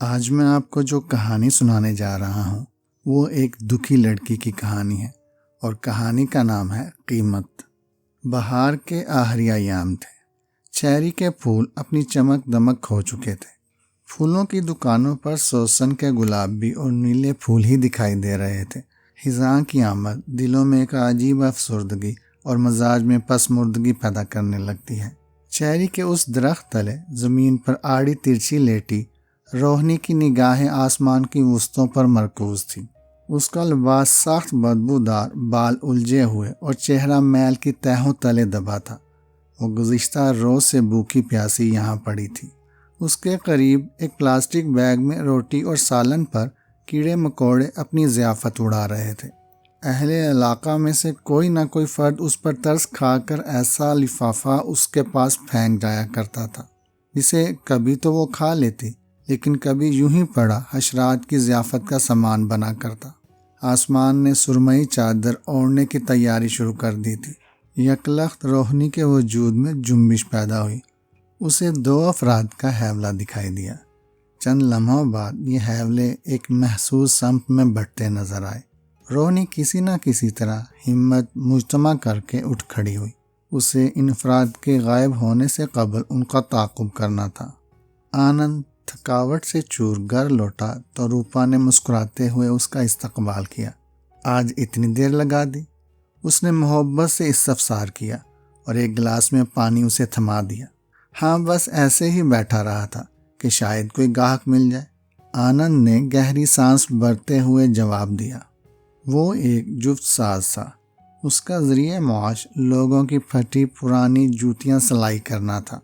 आज मैं आपको जो कहानी सुनाने जा रहा हूँ वो एक दुखी लड़की की कहानी है और कहानी का नाम है कीमत। बहार के आखिरी अयाम थे। चेरी के फूल अपनी चमक दमक खो चुके थे। फूलों की दुकानों पर सोसन के गुलाबी और नीले फूल ही दिखाई दे रहे थे। हिज़ां की आमद दिलों में एक अजीब अफसुर्दगी और मजाज में पसमुर्दगी पैदा करने लगती है। चेरी के उस दरख्त तले ज़मीन पर आड़ी तिरछी लेटी रोहनी की निगाहें आसमान की वस्तों पर मरकूज थी। उसका लिबास सख्त बदबूदार, बाल उलझे हुए और चेहरा मैल की तहों तले दबा था। वो गुज़िश्ता रोज से भूखी प्यासी यहाँ पड़ी थी। उसके करीब एक प्लास्टिक बैग में रोटी और सालन पर कीड़े मकोड़े अपनी ज़ियाफ़त उड़ा रहे थे। अहले इलाका में से कोई ना कोई फ़र्द उस पर तरस खाकर ऐसा लिफाफा उसके पास फेंक जाया करता था जिसे कभी तो वो खा लेती, लेकिन कभी यूं ही पड़ा हशरात की ज़ियाफ़त का सामान बना करता। आसमान ने सुरमई चादर ओढ़ने की तैयारी शुरू कर दी थी। यकलख्त रोहनी के वजूद में जुम्बिश पैदा हुई। उसे दो अफराद का हैवला दिखाई दिया। चंद लम्हों बाद ये हैवले एक महसूस संप में बढ़ते नजर आए। रोहनी किसी न किसी तरह हिम्मत मुजतमा करके उठ खड़ी हुई। उसे इन अफराद के गायब होने से कबल उनका ताक़ुब करना था। आनंद थकावट से चूर घर लौटा तो रूपा ने मुस्कुराते हुए उसका इस्तकबाल किया। आज इतनी देर लगा दी? उसने मोहब्बत से इस्तफसार किया और एक गिलास में पानी उसे थमा दिया। हाँ, बस ऐसे ही बैठा रहा था कि शायद कोई गाहक मिल जाए। आनंद ने गहरी सांस भरते हुए जवाब दिया। वो एक जुफ्त साज था। उसका ज़रिए मुआश लोगों की फटी पुरानी जूतियां सिलाई करना था।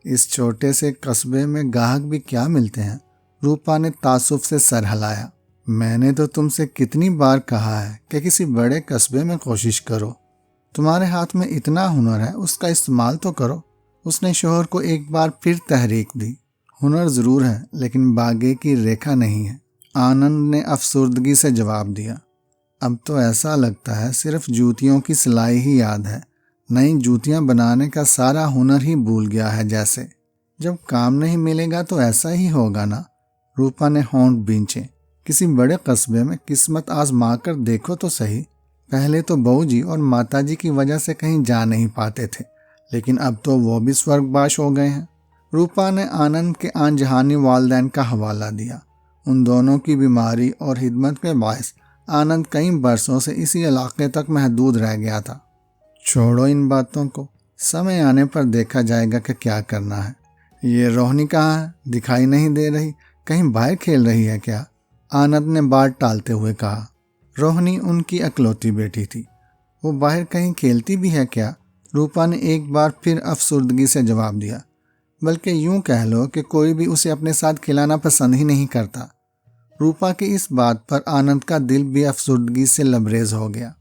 इस छोटे से कस्बे में गाहक भी क्या मिलते हैं। रूपा ने तासुफ से सर हिलाया। मैंने तो तुमसे कितनी बार कहा है कि किसी बड़े कस्बे में कोशिश करो। तुम्हारे हाथ में इतना हुनर है, उसका इस्तेमाल तो करो। उसने शोहर को एक बार फिर तहरीक दी। हुनर ज़रूर है, लेकिन बागे की रेखा नहीं है। आनंद ने अफसुर्दगी से जवाब दिया। अब तो ऐसा लगता है सिर्फ जूतियों की सिलाई ही याद है। नई जूतियां बनाने का सारा हुनर ही भूल गया है जैसे। जब काम नहीं मिलेगा तो ऐसा ही होगा ना। रूपा ने होंठ भींचे। किसी बड़े कस्बे में किस्मत आजमा कर देखो तो सही। पहले तो बहूजी और माताजी की वजह से कहीं जा नहीं पाते थे, लेकिन अब तो वो भी स्वर्गवास हो गए हैं। रूपा ने आनंद के आनजहानी वालदैन का हवाला दिया। उन दोनों की बीमारी और हिदमत के बायस आनंद कई बरसों से इसी इलाके तक महदूद रह गया था। छोड़ो इन बातों को, समय आने पर देखा जाएगा कि क्या करना है। ये रोहनी कहाँ है? दिखाई नहीं दे रही। कहीं बाहर खेल रही है क्या? आनंद ने बात टालते हुए कहा। रोहनी उनकी अकलौती बेटी थी। वो बाहर कहीं खेलती भी है क्या? रूपा ने एक बार फिर अफसुर्दगी से जवाब दिया। बल्कि यूं कह लो कि कोई भी उसे अपने साथ खिलाना पसंद ही नहीं करता। रूपा की इस बात पर आनंद का दिल भी अफसुर्दगी से लबरेज हो गया।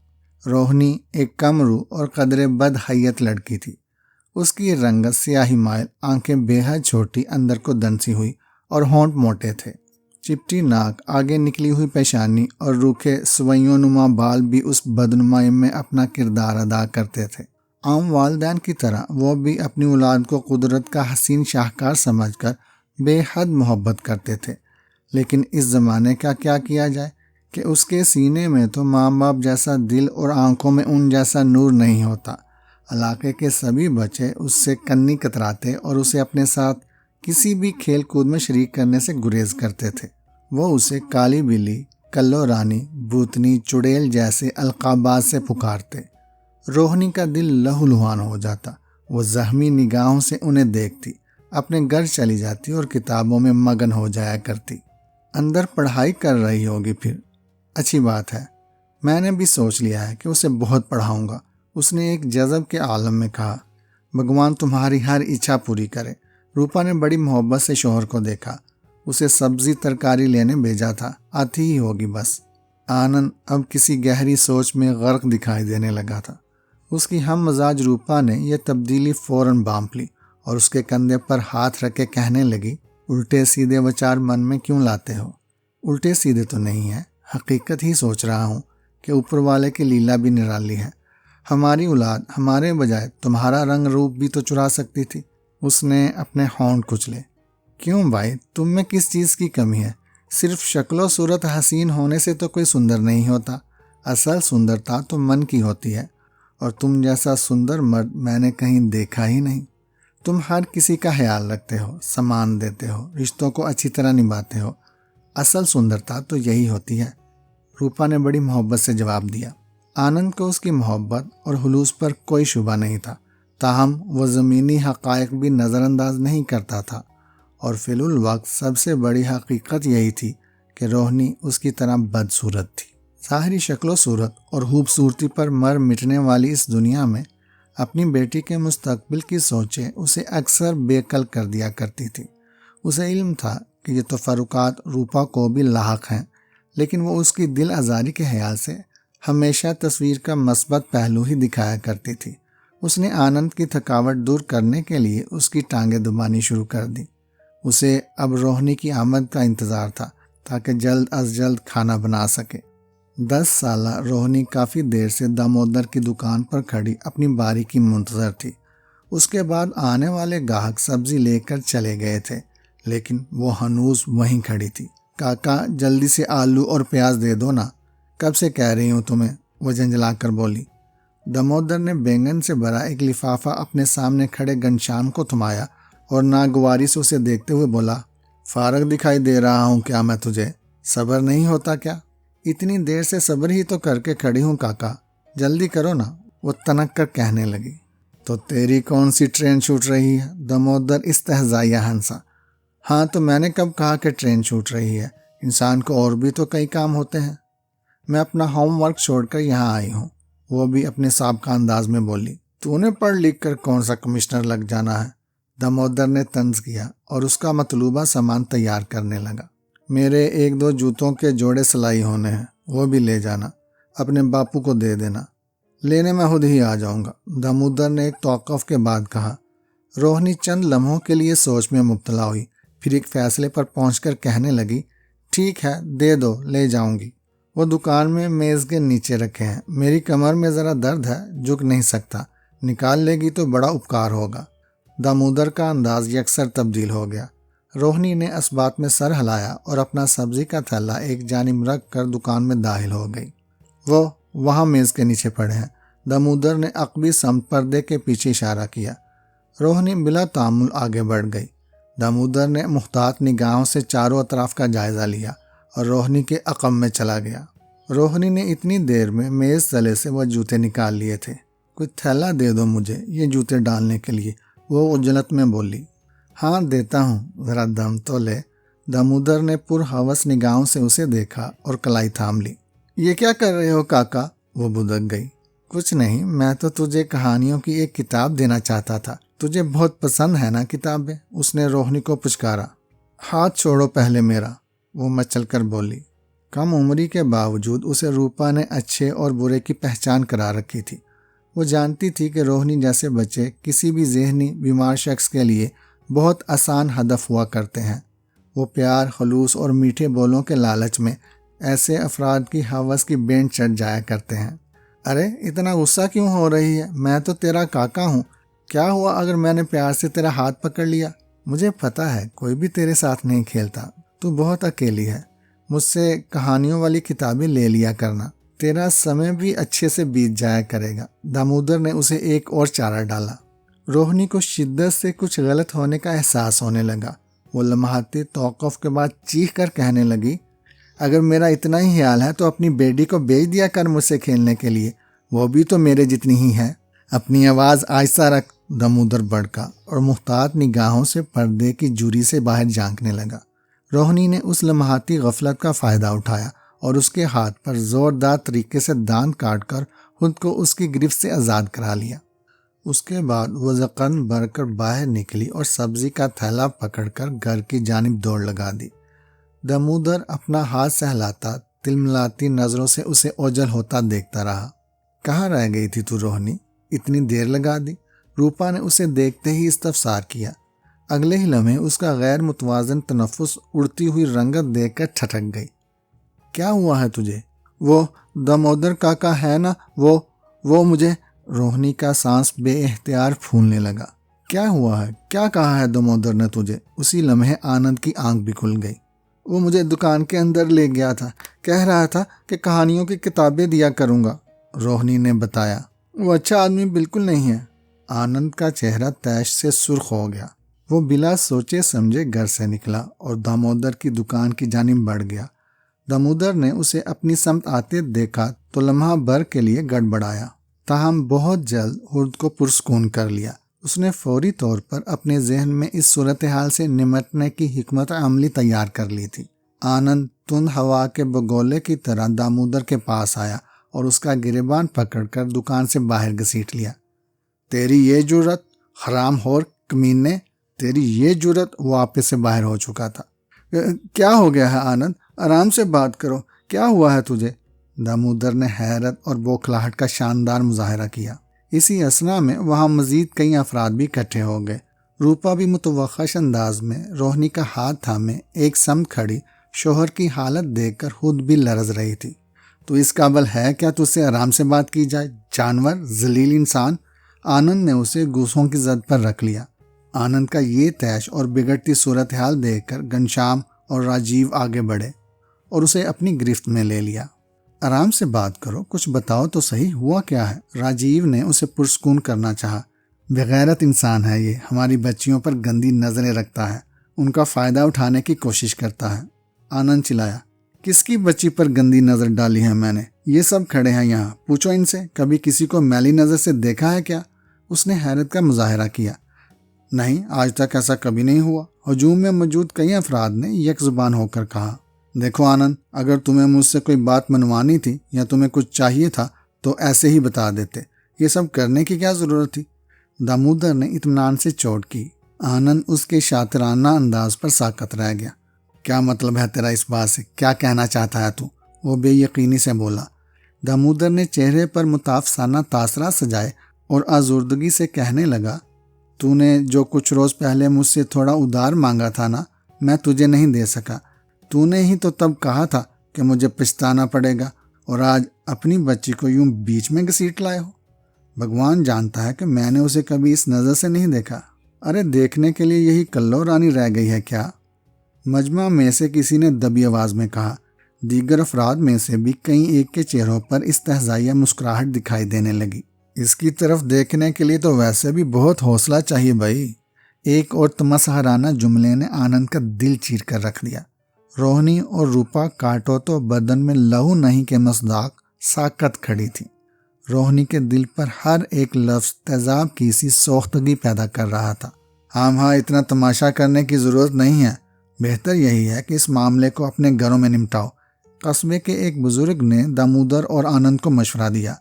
रोहनी एक कमरू और कदरे बदहैयत लड़की थी। उसकी रंगत स्याही माइल, आंखें बेहद छोटी, अंदर को दंसी हुई और होंठ मोटे थे। चिपटी नाक, आगे निकली हुई पेशानी और रूखे सवैयों नुमा बाल भी उस बदनुमाई में अपना किरदार अदा करते थे। आम वालिदैन की तरह वो भी अपनी औलाद को कुदरत का हसीन शाहकार समझकर बेहद मोहब्बत करते थे। लेकिन इस ज़माने का क्या किया जाए कि उसके सीने में तो माँ बाप जैसा दिल और आंखों में उन जैसा नूर नहीं होता। इलाके के सभी बच्चे उससे कन्नी कतराते और उसे अपने साथ किसी भी खेल कूद में शरीक करने से गुरेज करते थे। वो उसे काली बिल्ली, कल्लो रानी, भूतनी, चुड़ैल जैसे अलकाबात से पुकारते। रोहनी का दिल लहूलुहान हो जाता। वो जख्मी निगाहों से उन्हें देखती, अपने घर चली जाती और किताबों में मगन हो जाया करती। अंदर पढ़ाई कर रही होगी फिर। अच्छी बात है, मैंने भी सोच लिया है कि उसे बहुत पढ़ाऊंगा। उसने एक जज़ब के आलम में कहा। भगवान तुम्हारी हर इच्छा पूरी करे। रूपा ने बड़ी मोहब्बत से शोहर को देखा। उसे सब्जी तरकारी लेने भेजा था, आती ही होगी बस। आनंद अब किसी गहरी सोच में गर्क दिखाई देने लगा था। उसकी हम मजाज रूपा ने यह तब्दीली फौरन भांप ली और उसके कंधे पर हाथ रख के कहने लगी, उल्टे सीधे विचार मन में क्यों लाते हो? उल्टे सीधे तो नहीं है, हकीकत ही सोच रहा हूँ कि ऊपर वाले की लीला भी निराली है। हमारी औलाद हमारे बजाय तुम्हारा रंग रूप भी तो चुरा सकती थी। उसने अपने होंठ कुचले। क्यों भाई, तुम में किस चीज़ की कमी है? सिर्फ शक्लो सूरत हसीन होने से तो कोई सुंदर नहीं होता। असल सुंदरता तो मन की होती है, और तुम जैसा सुंदर मर्द मैंने कहीं देखा ही नहीं। तुम हर किसी का ख्याल रखते हो, सम्मान देते हो, रिश्तों को अच्छी तरह निभाते हो। असल सुंदरता तो यही होती है। रूपा ने बड़ी मोहब्बत से जवाब दिया। आनंद को उसकी मोहब्बत और हुलूस पर कोई शुबा नहीं था, ताहम वो ज़मीनी हक़ाइक़ भी नज़रअंदाज नहीं करता था। और फिलुल वक्त सबसे बड़ी हकीकत यही थी कि रोहनी उसकी तरह बदसूरत थी। ज़ाहिरी शक्लो सूरत और खूबसूरती पर मर मिटने वाली इस दुनिया में अपनी बेटी के मुस्तकबिल की सोचें उसे अक्सर बेकल कर दिया करती थी। उसे इल्म था कि ये तफरुकात रूपा को भी लाहक हैं, लेकिन वो उसकी दिल आज़ारी के ख्याल से हमेशा तस्वीर का मस्बत पहलू ही दिखाया करती थी। उसने आनंद की थकावट दूर करने के लिए उसकी टांगें दबानी शुरू कर दी। उसे अब रोहनी की आमद का इंतज़ार था ताकि जल्द अज जल्द खाना बना सके। 10 साल रोहनी काफ़ी देर से दामोदर की दुकान पर खड़ी अपनी बारी की मुंतज़र थी। उसके बाद आने वाले ग्राहक सब्जी लेकर चले गए थे, लेकिन वो हनूज वहीं खड़ी थी। काका जल्दी से आलू और प्याज दे दो ना, कब से कह रही हूँ तुम्हें, वो झंझला कर बोली। दामोदर ने बैंगन से भरा एक लिफाफा अपने सामने खड़े घनश्याम को थमाया और नागवारी से उसे देखते हुए बोला, फारग दिखाई दे रहा हूँ क्या मैं तुझे? सब्र नहीं होता क्या? इतनी देर से सब्र ही तो करके खड़ी हूँ काका, जल्दी करो ना, वो तनक कर कहने लगी। तो तेरी कौन सी ट्रेन छूट रही है? दामोदर इस्तहज़ाइया हंसा। हाँ तो मैंने कब कहा कि ट्रेन छूट रही है? इंसान को और भी तो कई काम होते हैं। मैं अपना होमवर्क छोड़कर यहाँ आई हूँ, वो भी अपने साबका अंदाज में बोली। तूने पढ़ लिख कर कौन सा कमिश्नर लग जाना है? दामोदर ने तंज किया और उसका मतलूबा सामान तैयार करने लगा। मेरे 1-2 जूतों के जोड़े सिलाई होने हैं, वो भी ले जाना, अपने बापू को दे देना। लेने मैं खुद ही आ जाऊंगा, दामोदर ने एक तौक़ुफ़ के बाद कहा। रोहनी चंद लम्हों के लिए सोच में मुब्तला हुई, फिर एक फैसले पर पहुंचकर कहने लगी, ठीक है दे दो, ले जाऊंगी। वो दुकान में मेज़ के नीचे रखे हैं, मेरी कमर में ज़रा दर्द है, झुक नहीं सकता, निकाल लेगी तो बड़ा उपकार होगा। दामोदर का अंदाज यकसर तब्दील हो गया। रोहनी ने इस बात में सर हिलाया और अपना सब्जी का थैला एक जानिब रख कर दुकान में दाखिल हो गई। वो वहाँ मेज़ के नीचे पड़े हैं। दामोदर ने अकबी समत पर्दे के पीछे इशारा किया। रोहनी बिला तामुल आगे बढ़ गई। दामोदर ने मुख्तात निगाहों से चारों अतराफ का जायज़ा लिया और रोहनी के अक़ब में चला गया। रोहनी ने इतनी देर में मेज़ तले से वह जूते निकाल लिए थे। कोई थैला दे दो मुझे ये जूते डालने के लिए, वो उजलत में बोली। हाँ देता हूँ, ज़रा दम तो ले। दामोदर ने पुरहवस निगाहों से उसे देखा और कलाई थाम ली। ये क्या कर रहे हो काका? वो बुदक गई। कुछ नहीं, मैं तो तुझे कहानियों की एक किताब देना चाहता था, तुझे बहुत पसंद है ना किताबें? उसने रोहनी को पुचकारा। हाथ छोड़ो पहले मेरा, वो मचल कर बोली। कम उम्री के बावजूद उसे रूपा ने अच्छे और बुरे की पहचान करा रखी थी। वो जानती थी कि रोहनी जैसे बच्चे किसी भी ज़हनी बीमार शख्स के लिए बहुत आसान हदफ हुआ करते हैं। वो प्यार, खलूस और मीठे बोलों के लालच में ऐसे अफराद की हवस की बेंच चढ़ जाया करते हैं। अरे इतना गुस्सा क्यों हो रही है? मैं तो तेरा काका हूँ। क्या हुआ अगर मैंने प्यार से तेरा हाथ पकड़ लिया? मुझे पता है कोई भी तेरे साथ नहीं खेलता, तू बहुत अकेली है। मुझसे कहानियों वाली किताबें ले लिया करना, तेरा समय भी अच्छे से बीत जाया करेगा। दामोदर ने उसे एक और चारा डाला। रोहनी को शिद्दत से कुछ गलत होने का एहसास होने लगा। वो लम्हाती तौक़ुफ़ के बाद चीख कर कहने लगी, अगर मेरा इतना ही ख्याल है तो अपनी बेटी को भेज दिया कर मुझसे खेलने के लिए, वो भी तो मेरे जितनी ही है। अपनी आवाज़ आहिस्ता रख। दामोदर भड़का और मुख्तात निगाहों से पर्दे की जुरी से बाहर झांकने लगा। रोहनी ने उस लम्हाती गफलत का फ़ायदा उठाया और उसके हाथ पर ज़ोरदार तरीके से दांत काटकर खुद को उसकी गिरफ्त से आज़ाद करा लिया। उसके बाद वो ज़क़न भरकर बाहर निकली और सब्जी का थैला पकड़कर घर की जानिब दौड़ लगा दी। दामोदर अपना हाथ सहलाता तिलमिलाती नज़रों से उसे ओझल होता देखता रहा। कहाँ रह गई थी तू रोहनी? इतनी देर लगा दी। रूपा ने उसे देखते ही इस्तफसार किया। अगले ही लम्हे उसका गैर मुतवाज़न तनफ़ुस उड़ती हुई रंगत देखकर ठठक गई। क्या हुआ है तुझे? वो दामोदर काका है ना, वो मुझे। रोहनी का सांस बेइख्तियार फूलने लगा। क्या हुआ है, क्या कहा है दामोदर ने तुझे? उसी लम्हे आनंद की आंख भी खुल गई। वो मुझे दुकान के अंदर ले गया था, कह रहा था कि कहानियों की किताबें दिया करूंगा, रोहिणी ने बताया। वो अच्छा आदमी बिल्कुल नहीं है। आनंद का चेहरा तैश से सुर्ख हो गया। वो बिला सोचे समझे घर से निकला और दामोदर की दुकान की जानिब बढ़ गया। दामोदर ने उसे अपनी समत आते देखा तो लम्हा भर के लिए गड़बड़ाया, ताहम बहुत जल्द हुर्द को पुरस्कून कर लिया। उसने फौरी तौर पर अपने जहन में इस सूरत हाल से निमटने की हिकमत अमली तैयार कर ली थी। आनंद तुंद हवा के बगोले की तरह दामोदर के पास आया और उसका गिरेबान पकड़कर दुकान से बाहर घसीट लिया। तेरी ये जुर्रत, हरामखोर कमीने, तेरी ये जुर्रत! वो आपे से बाहर हो चुका था। क्या हो गया है आनंद? आराम से बात करो, क्या हुआ है तुझे? दामोदर ने हैरत और बौखलाहट का शानदार मुजाहरा किया। इसी असना में वहां मजीद कई अफराद भी इकट्ठे हो गए। रूपा भी मुतवख्खश अंदाज में रोहिणी का हाथ थामे एक समत खड़ी शोहर की हालत देखकर खुद भी लरज रही थी। तो इस काबिल है क्या तुझसे आराम से बात की जाए, जानवर, जलील इंसान? आनंद ने उसे गूसों की जद पर रख लिया। आनंद का ये तैश और बिगड़ती सूरत हाल देखकर घनश्याम और राजीव आगे बढ़े और उसे अपनी गिरफ्त में ले लिया। आराम से बात करो, कुछ बताओ तो सही, हुआ क्या है? राजीव ने उसे पुरस्कून करना चाहा। बेगैरत इंसान है ये, हमारी बच्चियों पर गंदी नजरें रखता है, उनका फायदा उठाने की कोशिश करता है। आनंद चिल्लाया। किसकी बच्ची पर गंदी नजर डाली है मैंने? ये सब खड़े हैं यहाँ, पूछो इनसे, कभी किसी को मैली नजर से देखा है क्या? उसने हैरत का मुजाहरा किया। नहीं, आज तक ऐसा कभी नहीं हुआ। हजूम में मौजूद कई अफराद ने एक जुबान होकर कहा। देखो आनंद, अगर तुम्हें मुझसे कोई बात मनवानी थी या तुम्हें कुछ चाहिए था तो ऐसे ही बता देते, ये सब करने की क्या जरूरत थी? दामोदर ने इत्मीनान से चोट की। आनंद उसके शातिराना अंदाज पर साकत रह गया। क्या मतलब है तेरा इस बात से? क्या कहना चाहता है तू? वो बेयकीनी से बोला। दामोदर ने चेहरे पर मुताफसाना तासरा सजाए और आजुर्दगी से कहने लगा, तूने जो कुछ रोज पहले मुझसे थोड़ा उधार मांगा था ना, मैं तुझे नहीं दे सका। तूने ही तो तब कहा था कि मुझे पछताना पड़ेगा, और आज अपनी बच्ची को यूं बीच में घसीट लाए हो। भगवान जानता है कि मैंने उसे कभी इस नज़र से नहीं देखा। अरे देखने के लिए यही कल्लो रानी रह गई है क्या? मजमा में से किसी ने दबी आवाज में कहा। दीगर अफराद में से भी कई एक के चेहरों पर इस्तहज़ाइया मुस्कुराहट दिखाई देने लगी। इसकी तरफ देखने के लिए तो वैसे भी बहुत हौसला चाहिए भाई। एक और तमसहराना जुमले ने आनंद का दिल चीर कर रख दिया। रोहिणी और रूपा काटो तो बदन में लहू नहीं के मसदाक साकत खड़ी थी। रोहिणी के दिल पर हर एक लफ्ज तेजाब की सी सोख्तगी पैदा कर रहा था। हाँ, इतना तमाशा करने की जरूरत नहीं है। बेहतर यही है कि इस मामले को अपने घरों में निपटाओ। कस्बे के एक बुजुर्ग ने दामोदर और आनंद को मशवरा दिया।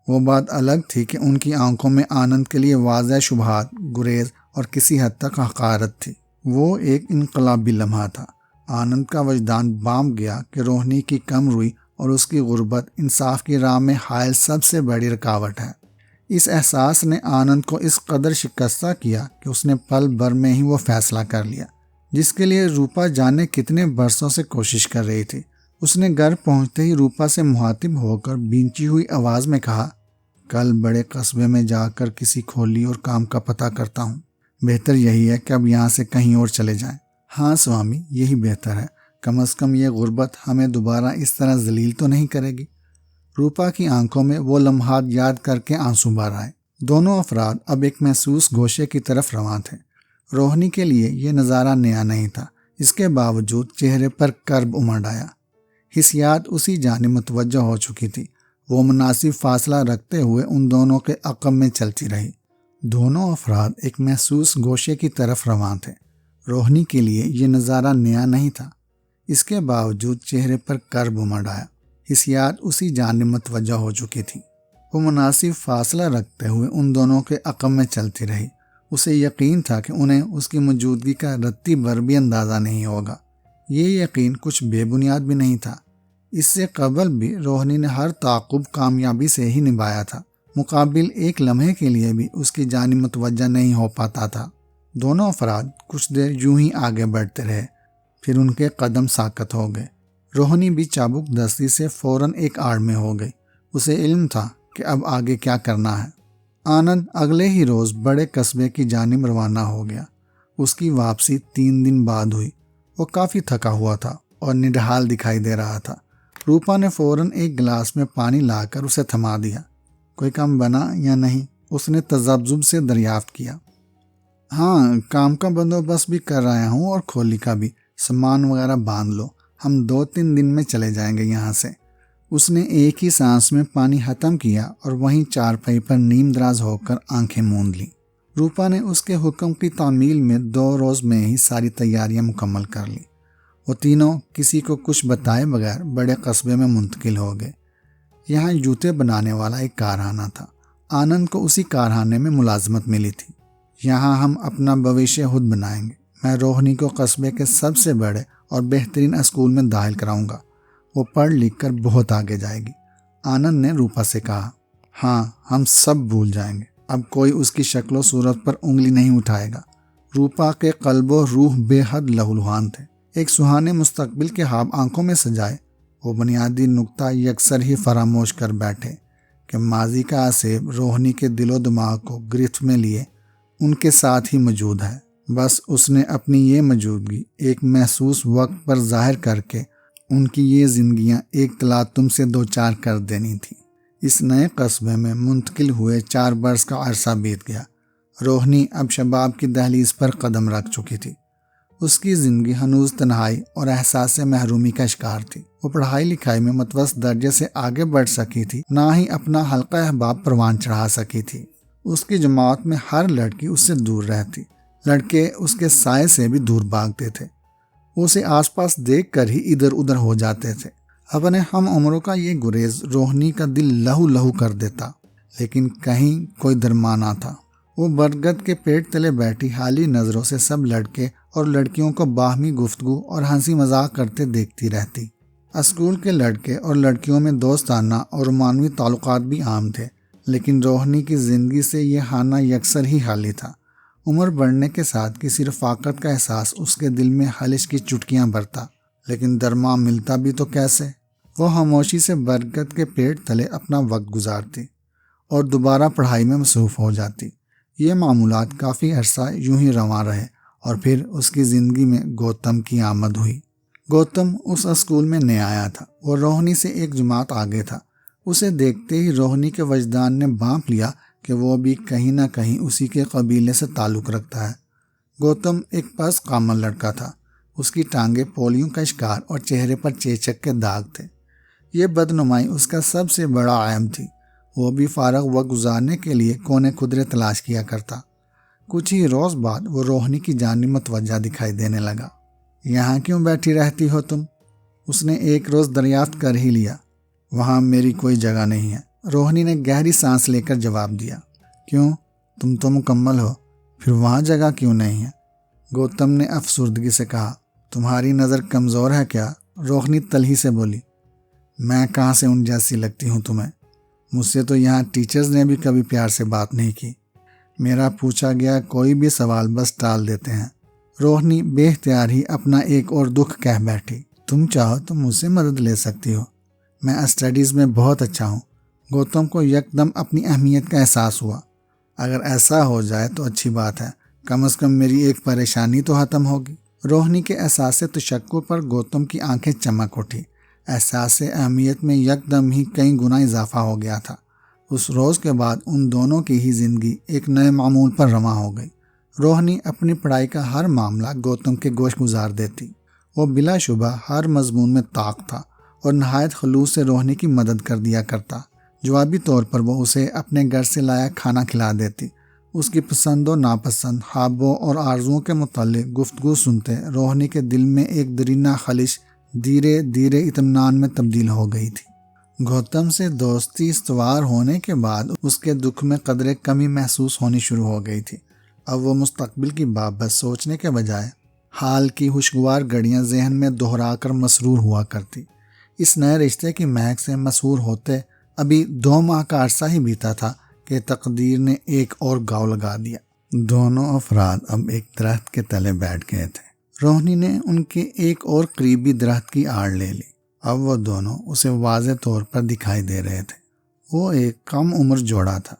वो बात अलग थी कि उनकी आंखों में आनंद के लिए वाज़ह शुबहात, गुरेज और किसी हद तक हकारत थी। वो एक इनकलाबी लम्हा था। आनंद का वजदान बाम गया कि रोहिणी की कम रुई और उसकी गुर्बत इंसाफ की राह में हायल सबसे बड़ी रुकावट है। इस एहसास ने आनंद को इस कदर शिकस्ता किया कि उसने पल भर में ही वो फैसला कर लिया, जिसके लिए रूपा जाने कितने बरसों से कोशिश कर रही थी। उसने घर पहुंचते ही रूपा से मुहातिब होकर बींची हुई आवाज में कहा, कल बड़े कस्बे में जाकर किसी खोली और काम का पता करता हूँ। बेहतर यही है कि अब यहाँ से कहीं और चले जाएं। हाँ स्वामी, यही बेहतर है। कम से कम ये गुर्बत हमें दोबारा इस तरह जलील तो नहीं करेगी। रूपा की आंखों में वो लम्हात याद करके आंसू भर आए। दोनों अफराद अब एक महसूस गोशे की तरफ रवां थे। रोहिणी के लिए ये नज़ारा नया नहीं था, इसके बावजूद चेहरे पर कर्ब उमड़ आया। हिस्सियात उसी जानिब मुतवज्जह हो चुकी थी। वो मुनासिब फासला रखते हुए उन दोनों के अक़ब में चलती रही। दोनों अफराद एक महसूस गोशे की तरफ रवां थे। रोहिणी के लिए ये नज़ारा नया नहीं था, इसके बावजूद चेहरे पर कर्ब उमड़ आया। हिस्सियात उसी जानिब मुतवज्जह हो चुकी थी। वो मुनासिब फासला रखते हुए उन दोनों के अक़ब में चलती रही। उसे यकीन था कि उन्हें उसकी मौजूदगी का रत्ती भर भी अंदाज़ा नहीं होगा। ये यकीन कुछ बेबुनियाद भी नहीं था। इससे कबल भी रोहिणी ने हर ताक़ुब कामयाबी से ही निभाया था। मुकाबिल एक लम्हे के लिए भी उसकी जानिब मुतवज्जह नहीं हो पाता था। दोनों अफराद कुछ देर यूं ही आगे बढ़ते रहे, फिर उनके कदम साकत हो गए। रोहिणी भी चाबुक दस्ती से फौरन एक आड़ में हो गई। उसे इल्म था कि अब आगे क्या करना है। आनंद अगले ही रोज बड़े कस्बे की जानिब रवाना हो गया। उसकी वापसी 3 दिन बाद हुई। वो काफी थका हुआ था और निढाल दिखाई दे रहा था। रूपा ने फौरन एक गिलास में पानी लाकर उसे थमा दिया। कोई काम बना या नहीं, उसने तजब्जुब से दरियाफ्त किया। हाँ, काम का बंदोबस्त भी कर रहा हूँ और खोली का भी। सामान वगैरह बांध लो, हम 2-3 दिन में चले जाएंगे यहाँ से। उसने एक ही सांस में पानी खत्म किया और वहीं चारपाई पर नीम दराज होकर आंखें मूंद ली। रूपा ने उसके हुक्म की तामील में 2 रोज में ही सारी तैयारियां मुकम्मल कर ली। वो तीनों किसी को कुछ बताए बगैर बड़े कस्बे में मुंतकिल हो गए। यहाँ जूते बनाने वाला एक कारखाना था। आनंद को उसी कारखाने में मुलाजमत मिली थी। यहाँ हम अपना भविष्य खुद बनाएंगे। मैं रोहिणी को कस्बे के सबसे बड़े और बेहतरीन स्कूल में दाखिल कराऊंगा। वो पढ़ लिख कर बहुत आगे जाएगी। आनंद ने रूपा से कहा। हाँ, हम सब भूल जाएंगे। अब कोई उसकी शक्लो सूरत पर उंगली नहीं उठाएगा। रूपा के कल्बो रूह बेहद लहूलुहान थे। एक सुहाने मुस्तकबिल के ख्वाब आंखों में सजाए वो बुनियादी नुक्ता यकसर ही फरामोश कर बैठे कि माजी का आसेब रोहिणी के दिलो दिमाग को गिरफ्त में लिए उनके साथ ही मौजूद है। बस उसने अपनी ये मौजूदगी एक महसूस वक्त पर जाहिर करके उनकी ये जिंदगियां एक तलातुम से 2-4 कर देनी थी। इस नए कस्बे में मुंतकिल हुए 4 बरस का अरसा बीत गया। रोहिणी अब शबाब की दहलीज पर कदम रख चुकी थी। उसकी जिंदगी हनूज तन्हाई और एहसास महरूमी का शिकार थी। वो पढ़ाई लिखाई में मतवस्त दर्जे से आगे बढ़ सकी थी, ना ही अपना हल्का अहबाब परवान चढ़ा सकी थी। उसकी जमात में हर लड़की उससे दूर रहती, लड़के उसके साए से भी दूर भागते थे। उसे आसपास देखकर ही इधर उधर हो जाते थे। अपने हम उम्रों का ये गुरेज रोहिणी का दिल लहू लहू कर देता, लेकिन कहीं कोई दरमाना था। वो बरगद के पेड़ तले बैठी हाली नजरों से सब लड़के और लड़कियों को बाहमी गुफ्तगू और हंसी मजाक करते देखती रहती। स्कूल के लड़के और लड़कियों में दोस्ताना और मानवी ताल्लुकात भी आम थे, लेकिन रोहिणी की जिंदगी से ये खाना यकसर ही खाली था। उम्र बढ़ने के साथ किसी रफाकत का एहसास उसके दिल में खलिश की चुटकियां भरता, लेकिन दरमा मिलता भी तो कैसे। वो खामोशी से बरगद के पेड़ तले अपना वक्त गुजारती और दोबारा पढ़ाई में मसरूफ हो जाती। ये मामूलात काफ़ी अरसा यूं ही रवा रहे और फिर उसकी ज़िंदगी में गौतम की आमद हुई। गौतम उस स्कूल में नया आया था और रोहिणी से एक जमात आगे था। उसे देखते ही रोहिणी के वजदान ने भांप लिया कि वो भी कहीं ना कहीं उसी के कबीले से ताल्लुक़ रखता है। गौतम एक पस कामल लड़का था। उसकी टांगें पोलियो का शिकार और चेहरे पर चेचक के दाग थे। ये बदनुमाई उसका सबसे बड़ा आयम थी। वो भी फारग वक्त गुजारने के लिए कोने खुदरे तलाश किया करता। कुछ ही रोज़ बाद वो रोहिणी की जानिब मुतवज्जा दिखाई देने लगा। यहाँ क्यों बैठी रहती हो तुम? उसने एक रोज़ दरियाफ्त कर ही लिया। वहाँ मेरी कोई जगह नहीं है, रोहिणी ने गहरी सांस लेकर जवाब दिया। क्यों, तुम तो मुकम्मल हो, फिर वहाँ जगह क्यों नहीं है? गौतम ने अफसुर्दगी से कहा। तुम्हारी नज़र कमज़ोर है क्या? रोहिणी तलही से बोली। मैं कहाँ से उन जैसी लगती हूँ तुम्हें? मुझसे तो यहाँ टीचर्स ने भी कभी प्यार से बात नहीं की। मेरा पूछा गया कोई भी सवाल बस टाल देते हैं। रोहिणी बेख्तियार ही अपना एक और दुख कह बैठी। तुम चाहो तो मुझसे मदद ले सकती हो, मैं स्टडीज़ में बहुत अच्छा हूँ। गौतम को यकदम अपनी अहमियत का एहसास हुआ। अगर ऐसा हो जाए तो अच्छी बात है, कम से कम मेरी एक परेशानी तो ख़त्म होगी। रोहिणी के एहसास से तशक्कुर पर गौतम की आंखें चमक उठी। एहसास से अहमियत में यकदम ही कई गुना इजाफा हो गया था। उस रोज़ के बाद उन दोनों की ही ज़िंदगी एक नए मामूल पर रवा हो गई। रोहिणी अपनी पढ़ाई का हर मामला गौतम के गोश गुजार देती। वो बिलाशुबा हर मजमून में ताक था और नहायत खलूस से रोहिणी की मदद कर दिया करता। जवाबी तौर पर वो उसे अपने घर से लाया खाना खिला देती। उसकी पसंद और नापसंद, ख्वाबों और आरजुओं के मुताल्लिक गुफ्तगू सुनते रोहिणी के दिल में एक दरीना खलिश धीरे धीरे इत्मीनान में तब्दील हो गई थी। गौतम से दोस्ती इस्तवार होने के बाद उसके दुख में कदरे कमी महसूस होनी शुरू हो गई थी। अब वो मुस्तकबिल की बाबत सोचने के बजाय हाल की खुशगवार घड़ियां जहन में दोहरा कर मसरूर हुआ करती। इस नए रिश्ते की महक से मशहूर होते अभी 2 माह का अरसा ही बीता था कि तकदीर ने एक और गाँव लगा दिया। दोनों अफराद अब एक दरख्त के तले बैठ गए थे। रोहिणी ने उनके एक और करीबी दरख्त की आड़ ले ली। अब वो दोनों उसे वाज़े तौर पर दिखाई दे रहे थे। वो एक कम उम्र जोड़ा था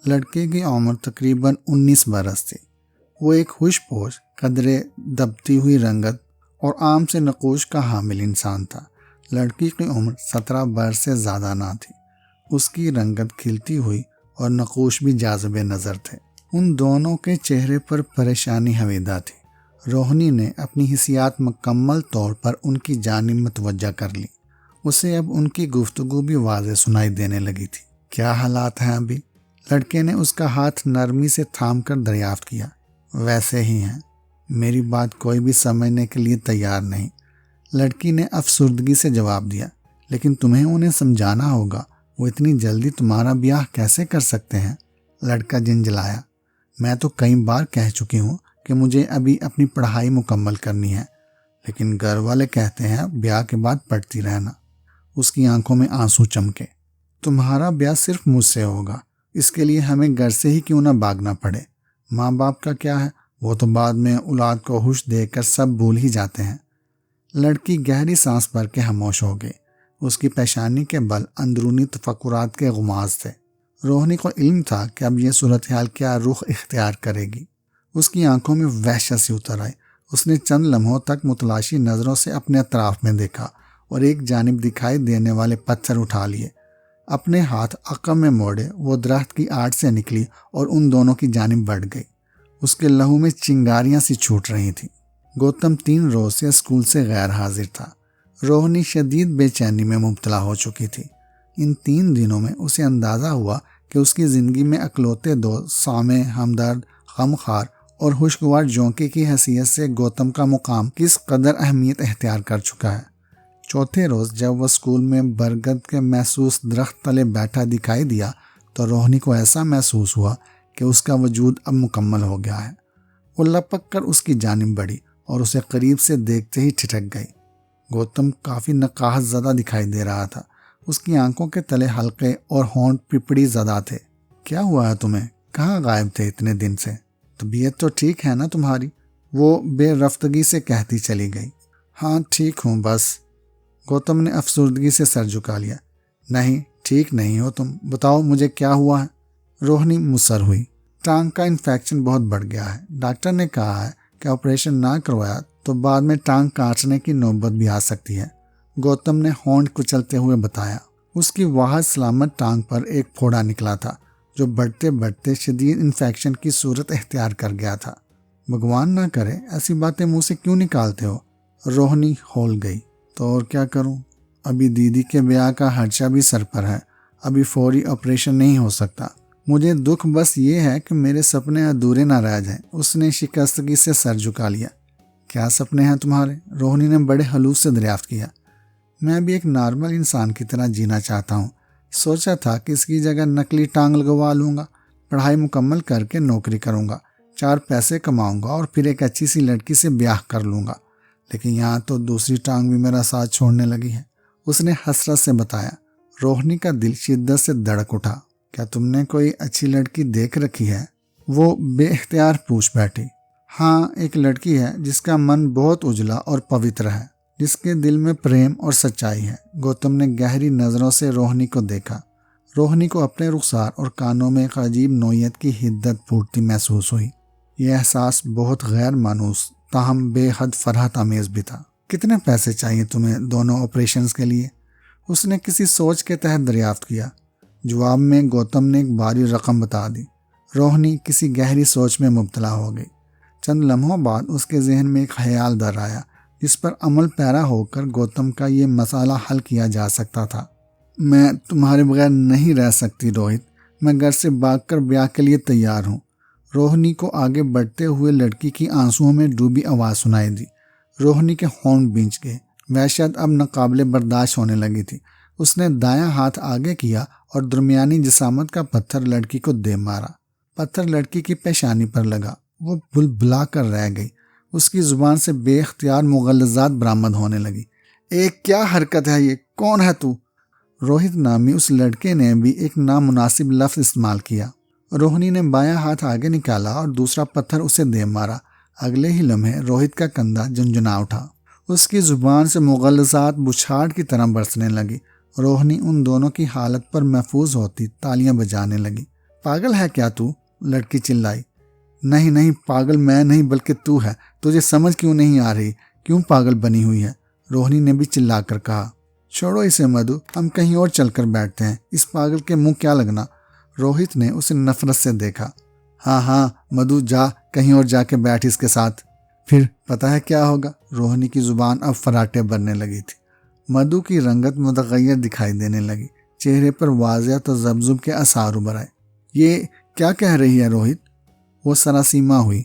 लड़के की उम्र तकरीबन 19 बरस थी। वो एक खुशपोश, कदरे दबती हुई रंगत और आम से नकोश का हामिल इंसान था। लड़की की उम्र 17 बरस से ज़्यादा ना थी। उसकी रंगत खिलती हुई और नकोश भी जाज़िबे नज़र थे। उन दोनों के चेहरे पर परेशानी हवीदा थी। रोहिणी ने अपनी हिसियात मुकम्मल तौर पर उनकी जानिब मुतवज्जा कर ली। उसे अब उनकी गुफ्तगू भी वाज़े सुनाई देने लगी थी। क्या हालात हैं अभी? लड़के ने उसका हाथ नरमी से थाम कर दरियाफ्त किया। वैसे ही हैं, मेरी बात कोई भी समझने के लिए तैयार नहीं। लड़की ने अफसुर्दगी से जवाब दिया। लेकिन तुम्हें उन्हें समझाना होगा, वो इतनी जल्दी तुम्हारा ब्याह कैसे कर सकते हैं? लड़का झिंझलाया। मैं तो कई बार कह चुकी हूँ कि मुझे अभी अपनी पढ़ाई मुकम्मल करनी है, लेकिन घर वाले कहते हैं ब्याह के बाद पढ़ती रहना। उसकी आंखों में आंसू चमके। तुम्हारा ब्याह सिर्फ मुझसे होगा, इसके लिए हमें घर से ही क्यों ना भागना पड़े। माँ बाप का क्या है, वो तो बाद में औलाद को हुश देकर सब भूल ही जाते हैं। लड़की गहरी सांस भर के खामोश हो गई। उसकी पेशानी के बल अंदरूनी तफक्कुरात के गुमाज थे। रोहिणी को इल्म था कि अब यह सूरत हाल क्या रुख इख्तियार करेगी। उसकी आंखों में वहशत सी उतर आई। उसने चंद लम्हों तक मुतलाशी नज़रों से अपने अतराफ में देखा और एक जानिब दिखाई देने वाले पत्थर उठा लिए। अपने हाथ अक़ब में मोड़े वो दरख्त की आड़ से निकली और उन दोनों की जानिब बढ़ गई। उसके लहू में चिंगारियां सी छूट रही थी। गौतम 3 रोज से स्कूल से गैर हाजिर था। रोहिणी शदीद बेचैनी में मुब्तला हो चुकी थी। इन 3 दिनों में उसे अंदाज़ा हुआ कि उसकी ज़िंदगी में अकलौते दोस्त सामे, हमदर्द, गमखार और खुशगवार जोंके की हैसियत से गौतम का मुकाम किस कदर अहमियत इख्तियार कर चुका है। चौथे रोज़ जब वह स्कूल में बरगद के महसूस दरख्त तले बैठा दिखाई दिया तो रोहिणी को ऐसा महसूस हुआ कि उसका वजूद अब मुकम्मल हो गया है। वो लपक कर उसकी जानिब बढ़ी और उसे करीब से देखते ही ठिठक गई। गौतम काफ़ी नकाहत ज़दा दिखाई दे रहा था। उसकी आंखों के तले हल्के और होंठ पिपड़ी ज़दा थे। क्या हुआ है तुम्हें? कहाँ गायब थे इतने दिन से? तबीयत तो ठीक है ना तुम्हारी? वो बेरफ्तगी से कहती चली गई। हाँ ठीक हूँ बस। गौतम ने अफसुर्दगी से सर झुका लिया। नहीं, ठीक नहीं हो तुम। बताओ मुझे क्या हुआ है? रोहिणी मुसर हुई। टांग का इन्फेक्शन बहुत बढ़ गया है। डॉक्टर ने कहा है कि ऑपरेशन ना करवाया तो बाद में टांग काटने की नौबत भी आ सकती है। गौतम ने होंठ कुचलते हुए बताया। उसकी वाहद सलामत टांग पर एक फोड़ा निकला था जो बढ़ते बढ़ते शदीद इन्फेक्शन की सूरत इख्तियार कर गया था। भगवान ना करे, ऐसी बातें मुंह से क्यों निकालते हो? रोहिणी होल गई। तो और क्या करूं? अभी दीदी के ब्याह का खर्चा भी सर पर है। अभी फौरी ऑपरेशन नहीं हो सकता। मुझे दुख बस ये है कि मेरे सपने अधूरे ना रह जाएं। उसने शिकस्तगी से सर झुका लिया। क्या सपने हैं तुम्हारे? रोहिणी ने बड़े हलूस से दरियाफ्त किया। मैं भी एक नॉर्मल इंसान की तरह जीना चाहता हूँ। सोचा था कि इसकी जगह नकली टांग लगवा लूँगा, पढ़ाई मुकम्मल करके नौकरी करूँगा, 4 पैसे कमाऊँगा और फिर एक अच्छी सी लड़की से ब्याह कर लूँगा। लेकिन यहाँ तो दूसरी टांग भी मेरा साथ छोड़ने लगी है। उसने हसरत से बताया। रोहिणी का दिल शिद्दत से धड़क उठा। क्या तुमने कोई अच्छी लड़की देख रखी है? वो बेइख्तियार पूछ बैठी। हाँ, एक लड़की है जिसका मन बहुत उजला और पवित्र है, जिसके दिल में प्रेम और सच्चाई है। गौतम ने गहरी नज़रों से रोहिणी को देखा। रोहिणी को अपने रुखसार और कानों में एक अजीब नोयत की हिद्दत फूटती महसूस हुई। यह एहसास बहुत गैर मानूस ताहम बेहद फरहत आमेज भी था। कितने पैसे चाहिए तुम्हें दोनों ऑपरेशंस के लिए? उसने किसी सोच के तहत दरियाफ्त किया। जवाब में गौतम ने एक भारी रकम बता दी। रोहिणी किसी गहरी सोच में मुब्तला हो गई। चंद लम्हों बाद उसके जहन में एक ख्याल दर आया जिस पर अमल पैरा होकर गौतम का ये मसाला हल किया जा सकता था। मैं तुम्हारे बगैर नहीं रह सकती रोहित। मैं घर से भागकर ब्याह के लिए तैयार हूँ। रोहिणी को आगे बढ़ते हुए लड़की की आंसुओं में डूबी आवाज़ सुनाई दी। रोहिणी के होंठ भींच गए। वहशत अब नाकाबिले बर्दाश्त होने लगी थी। उसने दायां हाथ आगे किया और दरमियानी जिसामत का पत्थर लड़की को दे मारा। पत्थर लड़की की पेशानी पर लगा। वो बुलबुला कर रह गई। उसकी जुबान से बेख्तियार मुगल्लज़ात बरामद होने लगी। एक क्या हरकत है ये? कौन है तू? रोहित नामी उस लड़के ने भी एक नामुनासिब लफ्ज़ इस्तेमाल किया। रोहिणी ने बायां हाथ आगे निकाला और दूसरा पत्थर उसे दे मारा। अगले ही लम्हे रोहित का कंधा झुंझुना उठा। उसकी जुबान से मुगल्लज़ात बुछाड़ की तरह बरसने लगी। रोहिणी उन दोनों की हालत पर महफूज होती तालियां बजाने लगी। पागल है क्या तू? लड़की चिल्लाई। नहीं नहीं, पागल मैं नहीं बल्कि तू है। तुझे समझ क्यों नहीं आ रही? क्यों पागल बनी हुई है? रोहिणी ने भी चिल्लाकर कहा। छोड़ो इसे मधु, हम कहीं और चलकर बैठते हैं। इस पागल के मुंह क्या लगना? रोहित ने उसे नफरत से देखा। हाँ हाँ मधु, जा कहीं और जाके बैठ इसके साथ। फिर पता है क्या होगा? रोहिणी की जुबान अब फराटे भरने लगी थी। मधु की रंगत मुतगय्यर दिखाई देने लगी। चेहरे पर वाज़ेह तो ज़बज़ुब के आसार उभर आए। ये क्या कह रही है रोहित? वो सरासीमा हुई।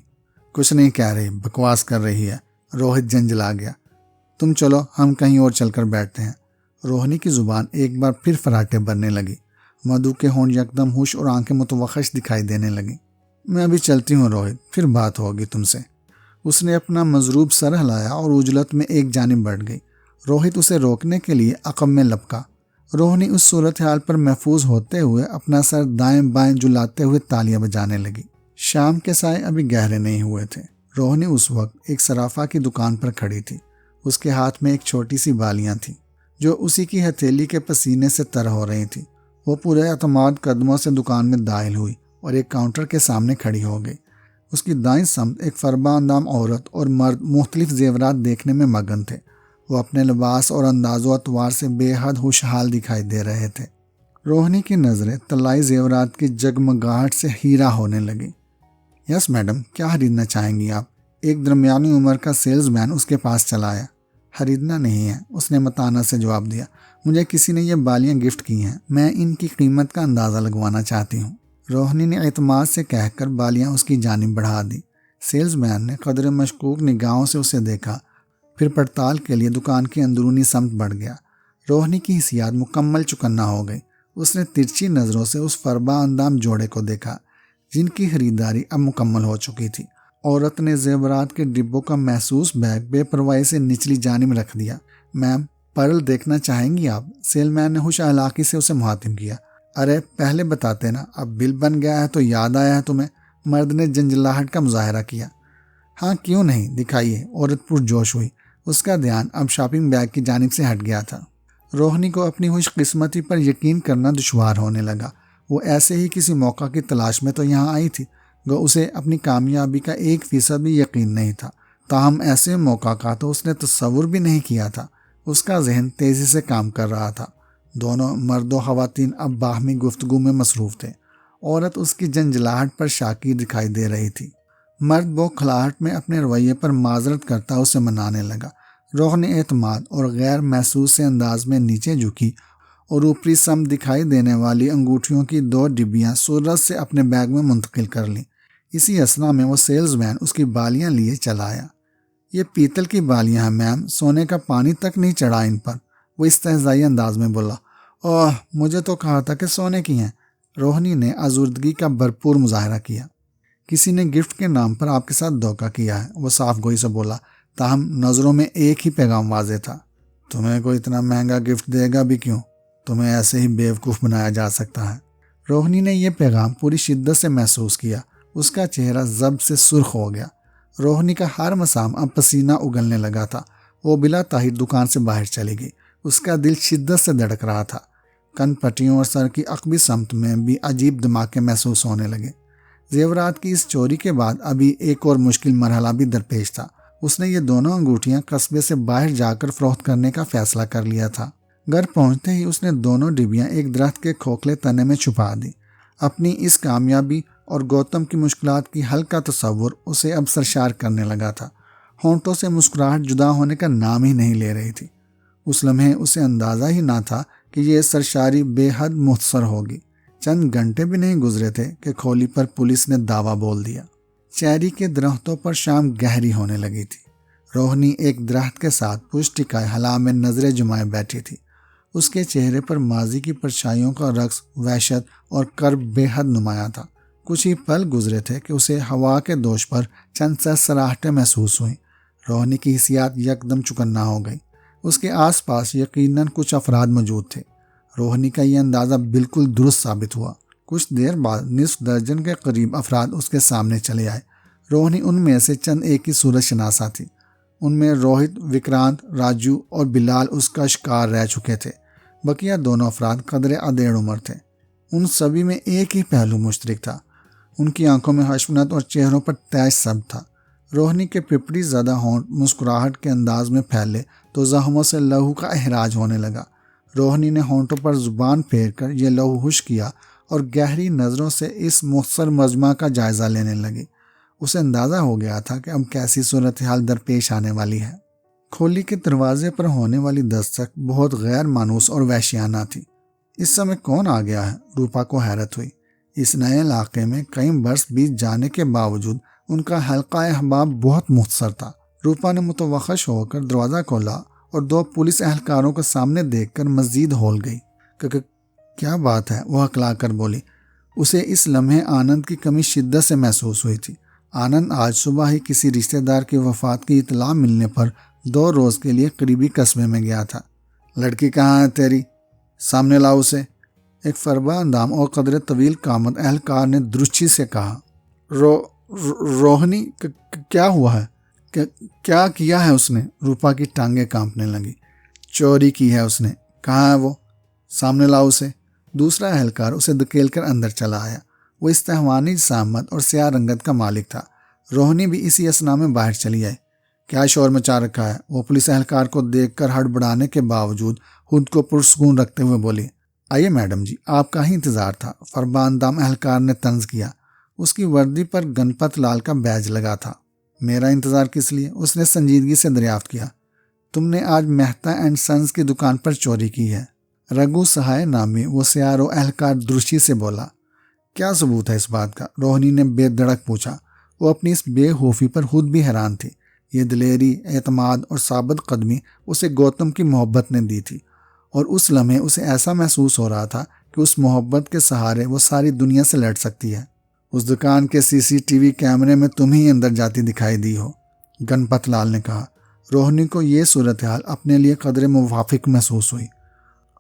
कुछ नहीं कह रही, बकवास कर रही है। रोहित झंझला गया। तुम चलो, हम कहीं और चलकर बैठते हैं। रोहिणी की जुबान एक बार फिर फराटे भरने लगी। मधु के होंठ यकदम हुश और आंखें मुतवख्खिश दिखाई देने लगी। मैं अभी चलती हूँ रोहित, फिर बात होगी तुमसे। उसने अपना मजरूब सर हिलाया और उजलत में एक जानिब बढ़ गई। रोहित उसे रोकने के लिए अकब में लपका। रोहिणी उस सूरत हाल पर महफूज होते हुए अपना सर दाएं बाएं झुलाते हुए तालियां बजाने लगी। शाम के साए अभी गहरे नहीं हुए थे। रोहिणी उस वक्त एक सराफा की दुकान पर खड़ी थी। उसके हाथ में एक छोटी सी बालियां थी जो उसी की हथेली के पसीने से तर हो रही थी। वो पूरे एतमाद कदमों से दुकान में दाखिल हुई और एक काउंटर के सामने खड़ी हो गई। उसकी दाईं समत एक फरबा अंदाम औरत और मर्द मुख्तलिफ जेवरात देखने में मगन थे। वो अपने लिबास और अंदाज़ो अतवार से बेहद खुशहाल दिखाई दे रहे थे। रोहिणी की नज़रें तलाई जेवरात की जगमगाहट से हीरा होने लगी। यस मैडम, क्या खरीदना चाहेंगी आप? एक दरमियानी उम्र का सेल्समैन उसके पास चला आया। खरीदना नहीं है, उसने मताना से जवाब दिया। मुझे किसी ने ये बालियां गिफ्ट की हैं। मैं इनकी कीमत का अंदाज़ा लगवाना चाहती हूँ। रोहिणी ने एतमाद से कहकर बालियां उसकी जानिब बढ़ा दी। सेल्समैन ने कदर मशकूक निगाहों से उसे देखा, फिर पड़ताल के लिए दुकान की अंदरूनी समत बढ़ गया। रोहिणी की हिसियात मुकम्मल चुकन्ना हो गई। उसने तिरछी नज़रों से उस फरबा अंदाम जोड़े को देखा जिनकी खरीदारी अब मुकम्मल हो चुकी थी। औरत ने जेवरात के डिब्बों का महसूस बैग बेपरवाही से निचली जानिब रख दिया। मैम, पर्ल देखना चाहेंगी आप? सेलमैन ने हुश अलाकी से उसे मुहातिब किया। अरे पहले बताते ना, अब बिल बन गया है तो याद आया है तुम्हें? मर्द ने जंजलाहट का मुजाहरा किया। हाँ क्यों नहीं, दिखाइए। औरत पुरजोश हुई। उसका ध्यान अब शॉपिंग बैग की जानिब से हट गया था। रोहिणी को अपनी खुशकिस्मती पर यकीन करना दुश्वार होने लगा। वो ऐसे ही किसी मौका की तलाश में तो यहाँ आई थी। गो उसे अपनी कामयाबी का 1% भी यकीन नहीं था। ताहम ऐसे मौका का तो उसने तस्वुर भी नहीं किया था। उसका जहन तेज़ी से काम कर रहा था। दोनों मर्द व ख़वातीन अब बाहमी गुफ्तगू में मसरूफ़ थे। औरत उसकी जंजलाहट पर शाकिर दिखाई दे रही थी। मर्द बौखलाहट में अपने रवैये पर माजरत करता उसे मनाने लगा। रोहिणी एतमाद और गैर महसूस से अंदाज में नीचे झुकी और ऊपरी सम दिखाई देने वाली अंगूठियों की 2 डिब्बियाँ सूरत से अपने बैग में मुंतकिल कर लीं। इसी असना में वो सेल्समैन उसकी बालियां लिए चला आया। ये पीतल की बालियां हैं मैम, सोने का पानी तक नहीं चढ़ा इन पर। वो इस्तेहज़ाई अंदाज में बोला। ओह, मुझे तो कहा था कि सोने की हैं। रोहिणी ने आज़ुर्दगी का भरपूर मुजाहरा किया। किसी ने गिफ्ट के नाम पर आपके साथ धोखा किया है, वो साफ गोई से बोला। ताहम नज़रों में एक ही पैगाम वाज़े था। तुम्हें कोई इतना महंगा गिफ्ट देगा भी क्यों? तुम्हें ऐसे ही बेवकूफ़ बनाया जा सकता है। रोहिणी ने यह पैगाम पूरी शिद्दत से महसूस किया। उसका चेहरा जब से सुर्ख हो गया। रोहिणी का हर मसाम अब पसीना उगलने लगा था। वो बिला ताहिर दुकान से बाहर चली गई। उसका दिल शिद्दत से धड़क रहा था। कन पट्टियों और सर की अकबी समत में भी अजीब धमाके महसूस होने लगे। जेवरात की इस चोरी के बाद अभी एक और मुश्किल मरहला भी दरपेश था। उसने ये दोनों अंगूठियां कस्बे से बाहर जाकर फरोख्त करने का फैसला कर लिया था। घर पहुंचते ही उसने दोनों डिब्बियां एक दरख्त के खोखले तने में छुपा दी। अपनी इस कामयाबी और गौतम की मुश्किलात की हल का तस्वुर उसे अब सरशार करने लगा था। होंठों से मुस्कुराहट जुदा होने का नाम ही नहीं ले रही थी। उस लम्हे उसे अंदाज़ा ही ना था कि यह सरशारी बेहद मुख्तसर होगी। चंद घंटे भी नहीं गुजरे थे कि खोली पर पुलिस ने दावा बोल दिया। चेरी के दरख्तों पर शाम गहरी होने लगी थी। रोहिणी एक दरख्त के साथ पुष्ट टिकाए हला में नजरें जुमाए बैठी थी। उसके चेहरे पर माजी की परछाइयों का रक्स, वहशत और कर्ब बेहद नुमाया था। कुछ ही पल गुजरे थे कि उसे हवा के दोष पर चंद सरसराहटें महसूस हुई। रोहिणी की हिसियात यकदम चुकन्ना हो गई। उसके आसपास यकीनन कुछ अफराद मौजूद थे। रोहिणी का यह अंदाज़ा बिल्कुल दुरुस्त साबित हुआ। कुछ देर बाद निस्फ दर्जन के करीब अफराद उसके सामने चले आए। रोहिणी उनमें से चंद एक की सूरत शनासा थी। उनमें रोहित, विक्रांत, राजू और बिलाल उसका शिकार रह चुके थे। बकिया दोनों अफराद कदरे अधेड़ उम्र थे। उन सभी में एक ही पहलू मुश्तरक था। उनकी आंखों में हशमत और चेहरों पर तैश सब था। रोहनी के पिपड़ी ज़्यादा होंठ मुस्कुराहट के अंदाज में फैले तो जख्मों से लहू का एहराज होने लगा। रोहनी ने होंठों पर जुबान फेर कर यह लहू हुश किया और गहरी नज़रों से इस मुख्तसर मजमा का जायज़ा लेने लगी। उसे अंदाज़ा हो गया था कि अब कैसी सूरत हाल दरपेश आने वाली है। खोली के दरवाजे पर होने वाली दस्तक बहुत गैर मानूस और वहशियाना थी। इस समय कौन आ गया है? रूपा को हैरत हुई। इस नए इलाके में कई बरस बीत जाने के बावजूद उनका हल्का अहबाब बहुत मुख्तसर था। रूपा ने मुतवख्खश होकर दरवाज़ा खोला और दो पुलिस एहलकारों को सामने देखकर मजीद हौल गई। क्या बात है? वह हकला कर बोली। उसे इस लम्हे आनंद की कमी शिद्दत से महसूस हुई थी। आनंद आज सुबह ही किसी रिश्तेदार की वफात की इतला मिलने पर 2 रोज़ के लिए करीबी कस्बे में गया था। लड़की कहाँ है तेरी? सामने लाओ उसे। एक फरबा अंदाम और कदर तवील कामत एहलकार ने दुरुस्ती से कहा। रोहनी क्या हुआ है? क्या किया है उसने? रूपा की टांगें कांपने लगी। चोरी की है उसने। कहाँ है वो? सामने लाओ उसे। दूसरा एहलकार उसे धकेल कर अंदर चला आया। वो इस्तेहवानी सामत और स्याह रंगत का मालिक था। रोहनी भी इसी असना में बाहर चली आई। क्या शोर मचा रखा है? वो पुलिस एहलकार को देखकर हड़बड़ाने के बावजूद खुद को पुरसकून रखते हुए बोली। आइए मैडम जी, आपका ही इंतज़ार था। फरबानदाम एहलकार ने तंज किया। उसकी वर्दी पर गणपत लाल का बैज लगा था। मेरा इंतज़ार किस लिए? उसने संजीदगी से दरियाफ्त किया। तुमने आज मेहता एंड सन्स की दुकान पर चोरी की है। रघु सहाय नामी वो सियारो एहलकार दुरुस्ती से बोला। क्या सबूत है इस बात का? रोहनी ने बेधड़क पूछा। वो अपनी इस बेखौफी पर खुद भी हैरान थी। ये दिलेरी, एतमाद और साबित कदमी उसे गौतम की मोहब्बत ने दी थी और उस लम्हे उसे ऐसा महसूस हो रहा था कि उस मोहब्बत के सहारे वो सारी दुनिया से लड़ सकती है। उस दुकान के सीसीटीवी कैमरे में तुम ही अंदर जाती दिखाई दी हो, गणपत लाल ने कहा। रोहनी को ये सूरत हाल अपने लिए कदरे मुवाफिक महसूस हुई।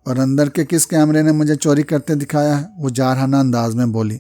और अंदर के किस कैमरे ने मुझे चोरी करते दिखाया है? वो जारहाना अंदाज में बोली।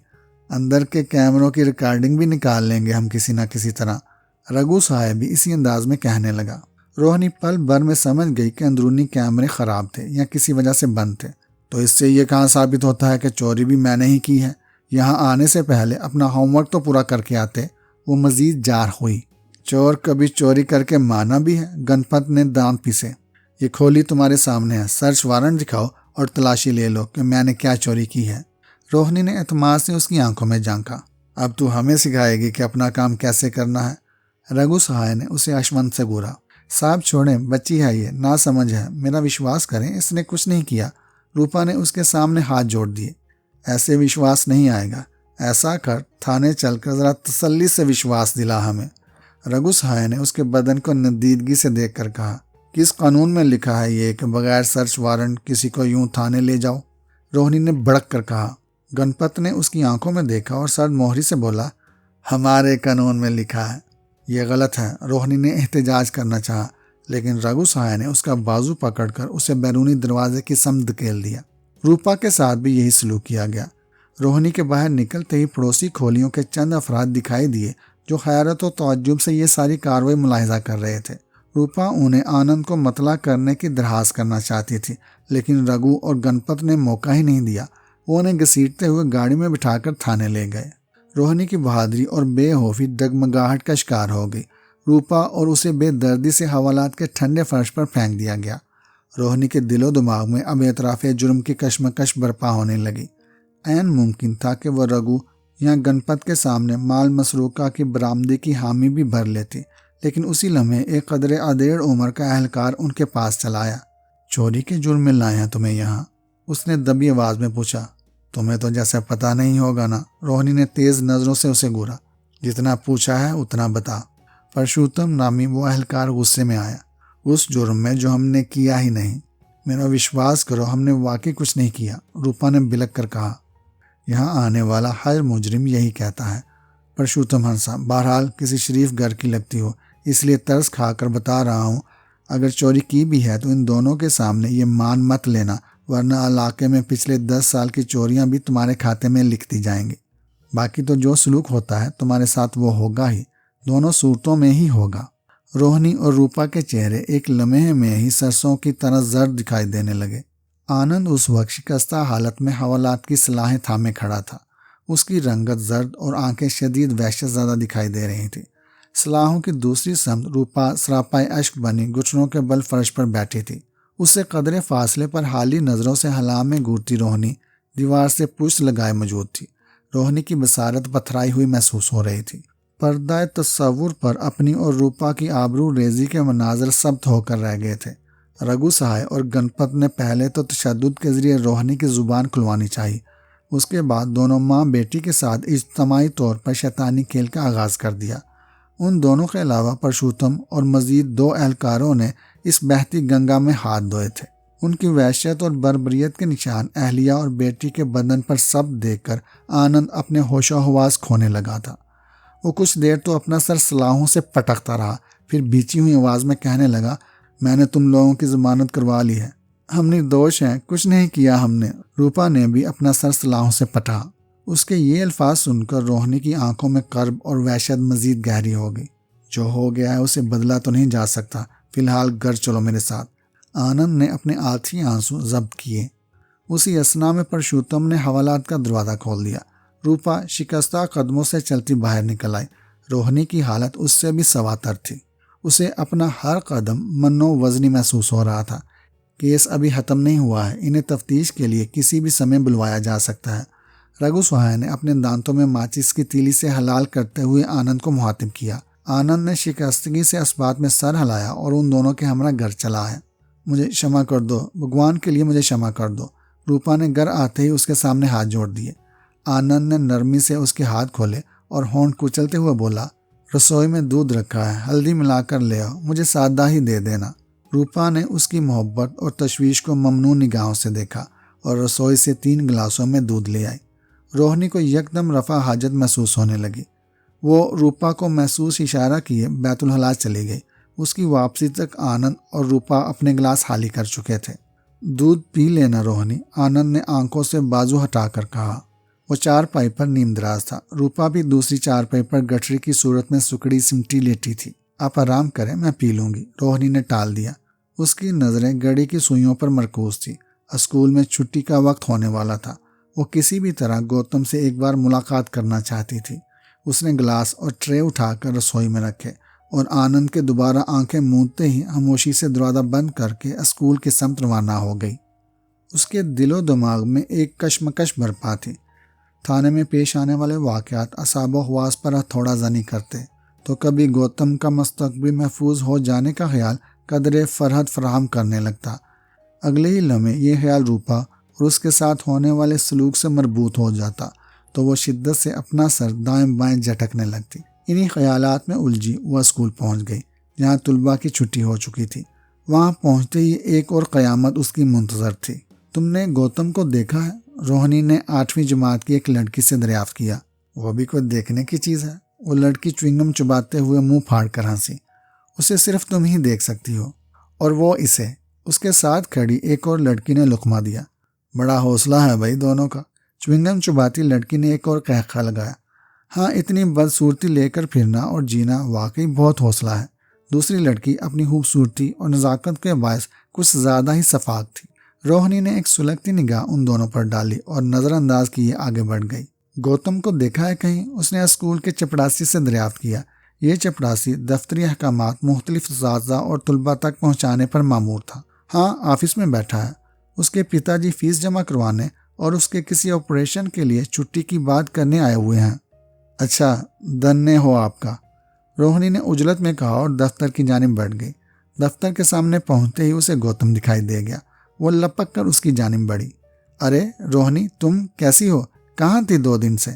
अंदर के कैमरों की रिकॉर्डिंग भी निकाल लेंगे हम किसी न किसी तरह। रघु साहब भी इसी अंदाज में कहने लगा। रोहनी पल भर में समझ गई कि अंदरूनी कैमरे खराब थे या किसी वजह से बंद थे। तो इससे ये कहाँ साबित होता है कि चोरी भी मैंने ही की है? यहाँ आने से पहले अपना होमवर्क तो पूरा करके आते। वो मजीद जार हुई। चोर कभी चोरी करके माना भी है? गणपत ने दांत पीसे। ये खोली तुम्हारे सामने है। सर्च वारंट दिखाओ और तलाशी ले लो कि मैंने क्या चोरी की है। रोहनी ने एतमाद से उसकी आंखों में झांका। अब तू हमें सिखाएगी कि अपना काम कैसे करना है? रघु सहाय ने उसे अश्वंत से घूरा। साहब छोड़ें, बच्ची है ये, ना समझ है। मेरा विश्वास करें, इसने कुछ नहीं किया। रूपा ने उसके सामने हाथ जोड़ दिए। ऐसे विश्वास नहीं आएगा। ऐसा कर, थाने चलकर जरा तसल्ली से विश्वास दिला हमें। रघु सहाय ने उसके बदन को नदीदगी से देखकर कहा। किस कानून में लिखा है ये कि बगैर सर्च वारंट किसी को यूं थाने ले जाओ? रोहनी ने भड़क कर कहा। गणपत ने उसकी आंखों में देखा और सर्द मोहरी से बोला, हमारे कानून में लिखा है। यह गलत है। रोहनी ने एहतजाज करना चाहा, लेकिन रघु सहाय ने उसका बाजू पकड़कर उसे बैरूनी दरवाजे की समत धकेल दिया। रूपा के साथ भी यही सलूक किया गया। रोहनी के बाहर निकलते ही पड़ोसी खोलियों के चंद अफराद दिखाई दिए जो हैरत और तअज्जुब से ये सारी कार्रवाई मुलाहिजा कर रहे थे। रूपा उन्हें आनंद को मतला करने की दरखास्त करना चाहती थी, लेकिन रघु और गणपत ने मौका ही नहीं दिया। वो उन्हें घसीटते हुए गाड़ी में बिठाकर थाने ले गए। रोहनी की बहादुरी और बेखौफी डगमगाहट का शिकार हो गई। रूपा और उसे बेदर्दी से हवालात के ठंडे फर्श पर फेंक दिया गया। रोहनी के दिलो दिमाग में अब एतराफ़े जुर्म की कशमकश बर्पा होने लगी। ऐन मुमकिन था कि वह रघु या गणपत के सामने माल मसरूका की बरामदी की हामी भी भर लेती, लेकिन उसी लम्हे एक कदरे अधेड़ उम्र का एहलकार उनके पास चला आया। चोरी के जुर्म में लाए हैं तुम्हें यहाँ? उसने दबी आवाज में पूछा। तुम्हें तो जैसे पता नहीं होगा ना। रोहनी ने तेज नजरों से उसे घूरा। जितना पूछा है उतना बता। परशुत्तम नामी वो एहलकार गुस्से में आया। उस जुर्म में जो हमने किया ही नहीं। मेरा विश्वास करो, हमने वाकई कुछ नहीं किया। रूपा ने बिलक कर कहा। यहाँ आने वाला हर मुजरिम यही कहता है। परशुत्तम हंसा। बहरहाल किसी शरीफ घर की लगती हो, इसलिए तरस खाकर बता रहा हूँ। अगर चोरी की भी है तो इन दोनों के सामने ये मान मत लेना, वरना इलाके में पिछले 10 साल की चोरियां भी तुम्हारे खाते में लिख दी जाएंगी। बाकी तो जो सलूक होता है तुम्हारे साथ वो होगा ही, दोनों सूरतों में ही होगा। रोहनी और रूपा के चेहरे एक लम्हे में ही सरसों की तरह जर्द दिखाई देने लगे। आनंद उस वक्त शिकस्ता हालत में हवालात की सलाहें थामे खड़ा था। उसकी रंगत जर्द और आंखें शदीद वहशत ज़्यादा दिखाई दे रही थी। सलाहों की दूसरी समत रूपा सरापाए अश्क बनी घुटनों के बल फर्श पर बैठी थी। उससे कदरे फासले पर हाली नज़रों से हला में घूरती रोहनी दीवार से पुष्ट लगाए मौजूद थी। रोहनी की बसारत पथराई हुई महसूस हो रही थी। पर्दाए तस्वुर पर अपनी और रूपा की आबरू रेजी के मनाजर सब्त होकर रह गए थे। रघु सहाय और गणपत ने पहले तो तशद्दुद के जरिए रोहनी की जुबान खुलवानी चाहिए। उसके बाद दोनों माँ बेटी के साथ इज्तमाही तौर पर शैतानी खेल का आगाज़ कर दिया। उन दोनों के अलावा परशुतम और मजीद 2 एहलकारों ने इस बहती गंगा में हाथ धोए थे। उनकी वहशत और बर्बरियत के निशान अहलिया और बेटी के बदन पर सब देखकर आनंद अपने होशो हवास खोने लगा था। वो कुछ देर तो अपना सर सलाहों से पटकता रहा, फिर बीची हुई आवाज़ में कहने लगा, मैंने तुम लोगों की ज़मानत करवा ली है। हम निर्दोष हैं, कुछ नहीं किया हमने। रूपा ने भी अपना सर सलाहों से पटा। उसके ये अल्फाज सुनकर रोहनी की आंखों में कर्ब और वहशत मजीद गहरी हो गई। जो हो गया है उसे बदला तो नहीं जा सकता, फिलहाल घर चलो मेरे साथ। आनंद ने अपने आखिरी आंसू जब्त किए। उसी असना में परशुतम ने हवालात का दरवाज़ा खोल दिया। रूपा शिकस्ता कदमों से चलती बाहर निकल आई। रोहनी की हालत उससे भी सवातर थी। उसे अपना हर कदम मन्नो वजनी महसूस हो रहा था। केस अभी ख़त्म नहीं हुआ है, इन्हें तफ्तीश के लिए किसी भी समय बुलवाया जा सकता है। रघु सहाय ने अपने दांतों में माचिस की तीली से हलाल करते हुए आनंद को मुखातिब किया। आनंद ने शिकस्तगी से इस्बात में सर हिलाया और उन दोनों के हमरा घर चला है। मुझे क्षमा कर दो, भगवान के लिए मुझे क्षमा कर दो। रूपा ने घर आते ही उसके सामने हाथ जोड़ दिए। आनंद ने नरमी से उसके हाथ खोले और होंठ कुचलते हुए बोला, रसोई में दूध रखा है, हल्दी मिलाकर ले आओ, मुझे सादा ही दे देना। रूपा ने उसकी मोहब्बत और तशवीश को ममनून निगाहों से देखा और रसोई से 3 गिलासों में दूध ले आई। रोहनी को यकदम रफा हाजत महसूस होने लगी। वो रूपा को महसूस इशारा किए बैतुल हलाज चली गई। उसकी वापसी तक आनंद और रूपा अपने गिलास खाली कर चुके थे। दूध पी लेना रोहनी, आनंद ने आंखों से बाजू हटाकर कहा। वो चारपाई पर नीमदराज था। रूपा भी दूसरी चारपाई पर गठरी की सूरत में सुकड़ी सिमटी लेटी थी। आप आराम करें, मैं पी लूंगी, रोहनी ने टाल दिया। उसकी नज़रें घड़ी की सुइयों पर मरकूज थी। स्कूल में छुट्टी का वक्त होने वाला था। वो किसी भी तरह गौतम से एक बार मुलाकात करना चाहती थी। उसने गिलास और ट्रे उठाकर रसोई में रखे और आनंद के दोबारा आंखें मूंदते ही खामोशी से दरवाज़ा बंद करके स्कूल की समत रवाना हो गई। उसके दिलो दिमाग में एक कशमकश बरपा थी। थाने में पेश आने वाले वाक़यात असाबो हवास पर थोड़ा जनी करते तो कभी गौतम का मुस्तकबिल महफूज हो जाने का ख्याल कदरे फरहत फराहम करने लगता। अगले ही लम्हे ये ख्याल रूपा और उसके साथ होने वाले सलूक से मरबूत हो जाता तो वो शिद्दत से अपना सर दाएं बाएं झटकने लगती। इन्हीं ख्यालात में उलझी वह स्कूल पहुंच गई जहां तुलबा की छुट्टी हो चुकी थी। वहां पहुंचते ही एक और क़यामत उसकी मुंतज़र थी। तुमने गौतम को देखा है? रोहनी ने 8वीं जमात की एक लड़की से दरियाफ्त किया। वो भी कोई देखने की चीज़ है? वो लड़की च्युइंगम चबाते हुए मुंह फाड़ कर हंसी। उसे सिर्फ तुम ही देख सकती हो और वो इसे। उसके साथ खड़ी एक और लड़की ने लुकमा दिया। बड़ा हौसला है भाई दोनों का। च्युइंगम चबाती लड़की ने एक और कहका लगाया। हाँ, इतनी बदसूरती लेकर फिरना और जीना वाकई बहुत हौसला है। दूसरी लड़की अपनी खूबसूरती और नज़ाकत के बायस कुछ ज़्यादा ही सफाक थी। रोहनी ने एक सुलगती निगाह उन दोनों पर डाली और नज़रअंदाज किए आगे बढ़ गई। गौतम को देखा है कहीं? उसने स्कूल के चपड़ासी से दरियाफ्त किया। ये चपड़ासी दफ्तरी अहकामात मुख्तलिफ इस्ताज़ा और तुलबा तक पहुँचाने पर मामूर था। हाँ, ऑफिस में बैठा है। उसके पिताजी फीस जमा करवाने और उसके किसी ऑपरेशन के लिए छुट्टी की बात करने आए हुए हैं। अच्छा, धन्य हो आपका, रोहनी ने उजलत में कहा और दफ्तर की जानिब बढ़ गई। दफ्तर के सामने पहुंचते ही उसे गौतम दिखाई दे गया। वो लपक कर उसकी जानिब बढ़ी। अरे रोहनी, तुम कैसी हो? कहाँ थी 2 दिन से?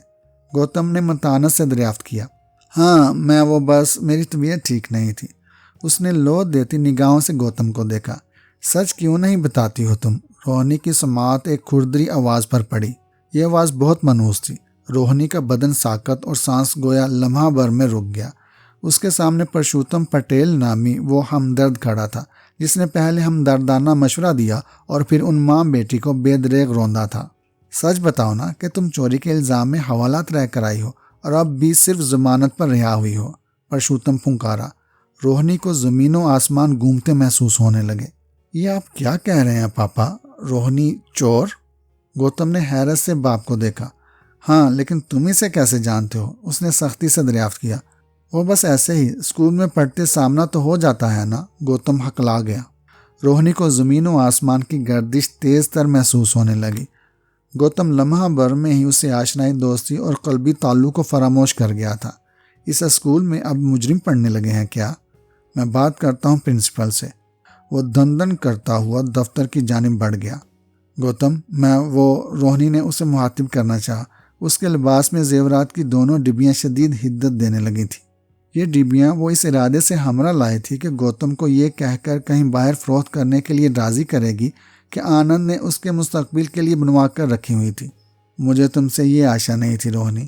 गौतम ने मतानत से दरियाफ्त किया। हाँ, मैं वो बस मेरी तबीयत ठीक नहीं थी। उसने लोद देती निगाहों से गौतम को देखा। सच क्यों नहीं बताती हो तुम? रोहनी की समात एक खुरदरी आवाज़ पर पड़ी। यह आवाज़ बहुत मनहूस थी। रोहनी का बदन साकत और सांस गोया लम्हा भर में रुक गया। उसके सामने परशुतम पटेल नामी वो हमदर्द खड़ा था जिसने पहले हमदर्दाना मशवरा दिया और फिर उन माँ बेटी को बेदरेग रौंदा था। सच बताओ ना कि तुम चोरी के इल्ज़ाम में हवालात रह कर आई हो और अब भी सिर्फ जमानत पर रिहा हुई हो। परशुतम फुंकारा। रोहनी को ज़मीनों आसमान घूमते महसूस होने लगे। ये आप क्या कह रहे हैं पापा? रोहिणी चोर? गौतम ने हैरत से बाप को देखा। हाँ, लेकिन तुम इसे कैसे जानते हो? उसने सख्ती से दरियाफ्त किया। वो बस ऐसे ही, स्कूल में पढ़ते सामना तो हो जाता है ना, गौतम हकला गया। रोहिणी को ज़मीन व आसमान की गर्दिश तेज तर महसूस होने लगी। गौतम लम्हा भर में ही उसे आशनाई दोस्ती और कल्बी ताल्लुक को फरामोश कर गया था। इस स्कूल में अब मुजरिम पढ़ने लगे हैं क्या? मैं बात करता हूँ प्रिंसिपल से। वो दन करता हुआ दफ्तर की जानिब बढ़ गया। गौतम, रोहिणी ने उसे मुहातिब करना चाहा। उसके लिबास में जेवरात की दोनों डिब्बियाँ शदीद हिद्दत देने लगी थी। ये डिब्बियाँ वो इस इरादे से हमरा लाई थी कि गौतम को ये कहकर कहीं बाहर फरोख्त करने के लिए राज़ी करेगी कि आनंद ने उसके मुस्तकबिल के लिए बनवा कर रखी हुई थी। मुझे तुमसे ये आशा नहीं थी रोहिणी।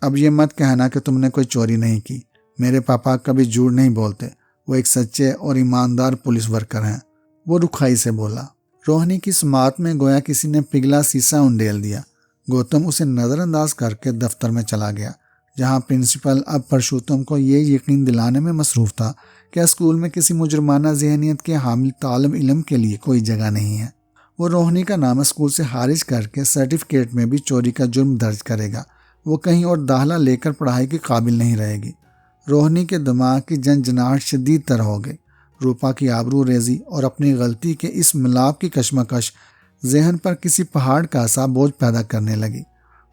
अब ये मत कहना कि तुमने कोई चोरी नहीं की। मेरे पापा कभी झूठ नहीं बोलते। वो एक सच्चे और ईमानदार पुलिस वर्कर हैं। वो रुखाई से बोला। रोहिणी की समात में गोया किसी ने पिघला शीशा उंडेल दिया। गौतम उसे नज़रअंदाज करके दफ्तर में चला गया, जहाँ प्रिंसिपल अब परशुत्तम को ये यकीन दिलाने में मसरूफ़ था कि स्कूल में किसी मुजरमाना जहनीत के हामिल तालिब इल्म के लिए कोई जगह नहीं है। वो रोहिणी का नाम स्कूल से खारिज करके सर्टिफिकेट में भी चोरी का जुर्म दर्ज करेगा। वो कहीं और दाखिला लेकर पढ़ाई के काबिल नहीं रहेगी। रोहिणी के दिमाग की झंझनाहट शदीद तर हो गई। रूपा की आबरू रेजी और अपनी गलती के इस मिलाप की कशमकश जहन पर किसी पहाड़ का सा बोझ पैदा करने लगी।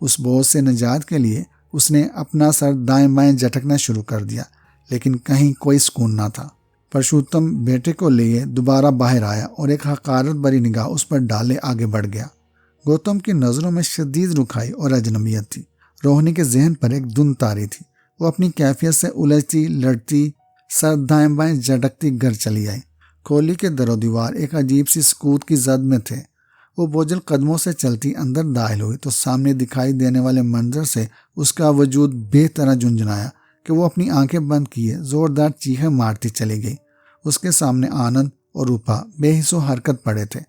उस बोझ से निजात के लिए उसने अपना सर दाएं बाएं झटकना शुरू कर दिया, लेकिन कहीं कोई सुकून ना था। परशुत्तम बेटे को लिए दोबारा बाहर आया और एक हकारत भरी निगाह उस पर डाले आगे बढ़ गया। गौतम की नज़रों में शदीद रुखाई और अजनबियत थी। रोहिणी के जहन पर एक धुंध तारी थी। वो अपनी कैफियत से उलझती लड़ती सर दाएं बाएं झटकती घर चली आई। खोली के दरो दीवार एक अजीब सी सकूत की जद में थे। वो बोझल कदमों से चलती अंदर दाखिल हुई तो सामने दिखाई देने वाले मंजर से उसका वजूद बेतरह झुंझुनाया कि वो अपनी आंखें बंद किए जोरदार चीखें मारती चली गई। उसके सामने आनंद और रूपा बेहिस्सो हरकत पड़े थे।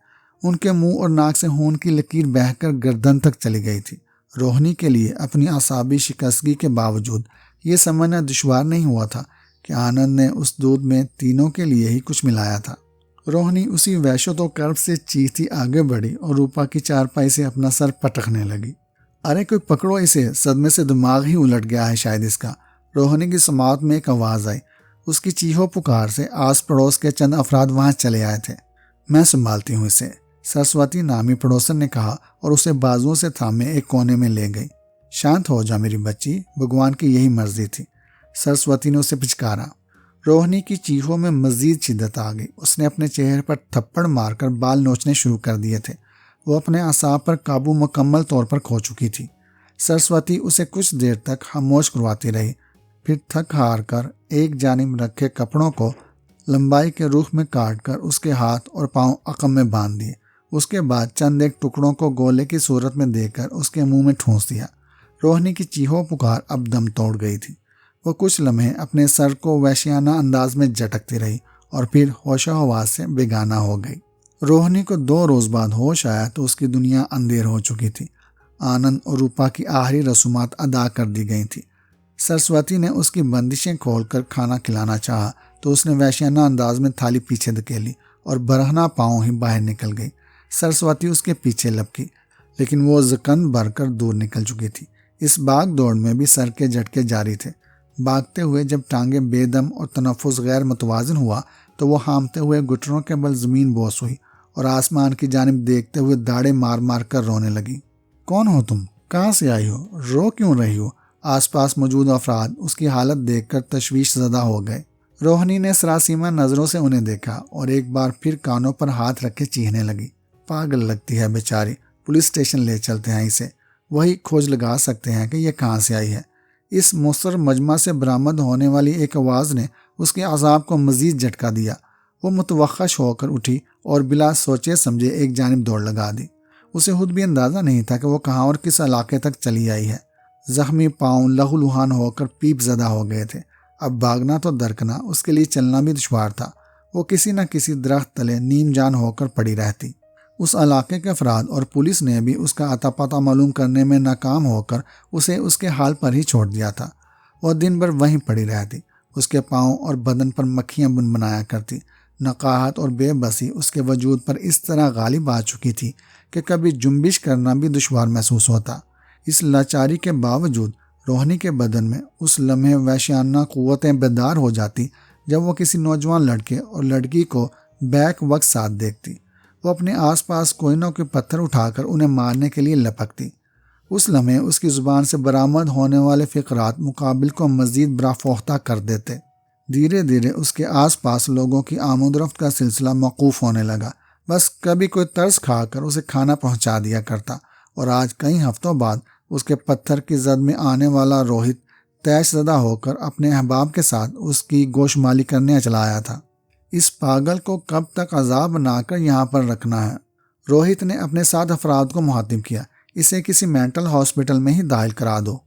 उनके मुंह और नाक से खून की लकीर बहकर गर्दन तक चली गई थी। रोहिणी के लिए अपनी आसाबी शिकस्तगी के बावजूद ये समझना दुश्वार नहीं हुआ था कि आनंद ने उस दूध में तीनों के लिए ही कुछ मिलाया था। रोहिणी उसी वहशत और कर्ब से चीखती आगे बढ़ी और रूपा की चारपाई से अपना सर पटकने लगी। अरे कोई पकड़ो इसे, सदमे से दिमाग ही उलट गया है शायद इसका। रोहिणी की समात में एक आवाज़ आई। उसकी चीहो पुकार से आस पड़ोस के चंद अफराद वहां चले आए थे। मैं संभालती हूँ इसे, सरस्वती नामी पड़ोसन ने कहा और उसे बाजुओं से थामे एक कोने में ले गई। शांत हो जा मेरी बच्ची, भगवान की यही मर्जी थी, सरस्वती ने उसे पिचकारा। रोहिणी की चीखों में मजीद शिद्दत आ गई। उसने अपने चेहरे पर थप्पड़ मारकर बाल नोचने शुरू कर दिए थे। वो अपने असाब पर काबू मुकम्मल तौर पर खो चुकी थी। सरस्वती उसे कुछ देर तक खामोश करवाती रही, फिर थक हार कर एक जानिब रखे कपड़ों को लंबाई के रुख में काट कर उसके हाथ और पांव अकम में बांध दिए। उसके बाद चंद एक टुकड़ों को गोले की सूरत में देकर उसके मुंह में ठूंस दिया। रोहिणी की चीहो पुकार अब दम तोड़ गई थी। वो कुछ लम्हे अपने सर को वैश्याना अंदाज में झटकती रही और फिर होशो हवास से बेगाना हो गई। रोहिणी को 2 रोज बाद होश आया तो उसकी दुनिया अंधेर हो चुकी थी। आनंद और रूपा की आखिरी रसूमात अदा कर दी गई थी। सरस्वती ने उसकी बंदिशें खोलकर खाना खिलाना चाहा तो उसने वैश्याना अंदाज में थाली पीछे धकेली और बरहना पांव ही बाहर निकल गई। सरस्वती उसके पीछे लपकी, लेकिन वो जकन भरकर दूर निकल चुकी थी। इस भाग दौड़ में भी सर के झटके जारी थे। भागते हुए जब टांगे बेदम और तनफ़ुस गैर मुतवाज़िन हुआ तो वो हामते हुए घुटनों के बल ज़मीन बोस हुई और आसमान की जानिब देखते हुए दाढ़े मार मार कर रोने लगी। कौन हो तुम? कहाँ से आई हो? रो क्यों रही हो? आसपास मौजूद अफराद उसकी हालत देखकर तशवीश ज़दा हो गए। रोहिणी ने सरासीमा नज़रों से उन्हें देखा और एक बार फिर कानों पर हाथ रख के चीखने लगी। पागल लगती है बेचारी, पुलिस स्टेशन ले चलते हैं इसे, वही खोज लगा सकते हैं कि यह कहाँ से आई है। इस मुसर मजमा से बरामद होने वाली एक आवाज़ ने उसके अज़ाब को मज़ीद झटका दिया। वो मुतवख्खश होकर उठी और बिला सोचे समझे एक जानिब दौड़ लगा दी। उसे खुद भी अंदाज़ा नहीं था कि वो कहाँ और किस इलाके तक चली आई है। ज़ख्मी पाँव लहूलुहान होकर पीप ज़दा हो गए थे। अब भागना तो दरकना, उसके लिए चलना भी दुश्वार था। वो किसी न किसी दरख्त तले नीम जान होकर पड़ी रहती। उस इलाके के अफराद और पुलिस ने भी उसका अता पता मालूम करने में नाकाम होकर उसे उसके हाल पर ही छोड़ दिया था। वह दिन भर वहीं पड़ी रहती। उसके पाँव और बदन पर मक्खियाँ बुनबुनाया करती। नकाहत और बेबसी उसके वजूद पर इस तरह गालिब आ चुकी थी कि कभी जुम्बिश करना भी दुश्वार महसूस होता। इस लाचारी के बावजूद रोहिणी के बदन में उस लम्हे वहशियाना क़ुव्वतें बेदार हो जाती जब वो किसी नौजवान लड़के और लड़की को बैक वक्त साथ देखती। वो अपने आसपास कोई न कोई पत्थर उठाकर उन्हें मारने के लिए लपकती। उस लम्हे उसकी ज़ुबान से बरामद होने वाले फ़िक़रात मुकाबिल को मज़ीद बराफ़ोख्ता कर देते। धीरे धीरे उसके आसपास लोगों की आमदरफ्त का सिलसिला मौकूफ़ होने लगा। बस कभी कोई तरस खाकर उसे खाना पहुंचा दिया करता। और आज कई हफ्तों बाद उसके पत्थर की जद में आने वाला रोहित तैशज़दा होकर अपने अहबाब के साथ उसकी गोशमाली करने चला आया था। इस पागल को कब तक अजाब बनाकर यहाँ पर रखना है? रोहित ने अपने साथ अफराद को मुखातिब किया। इसे किसी मेंटल हॉस्पिटल में ही दाखिल करा दो।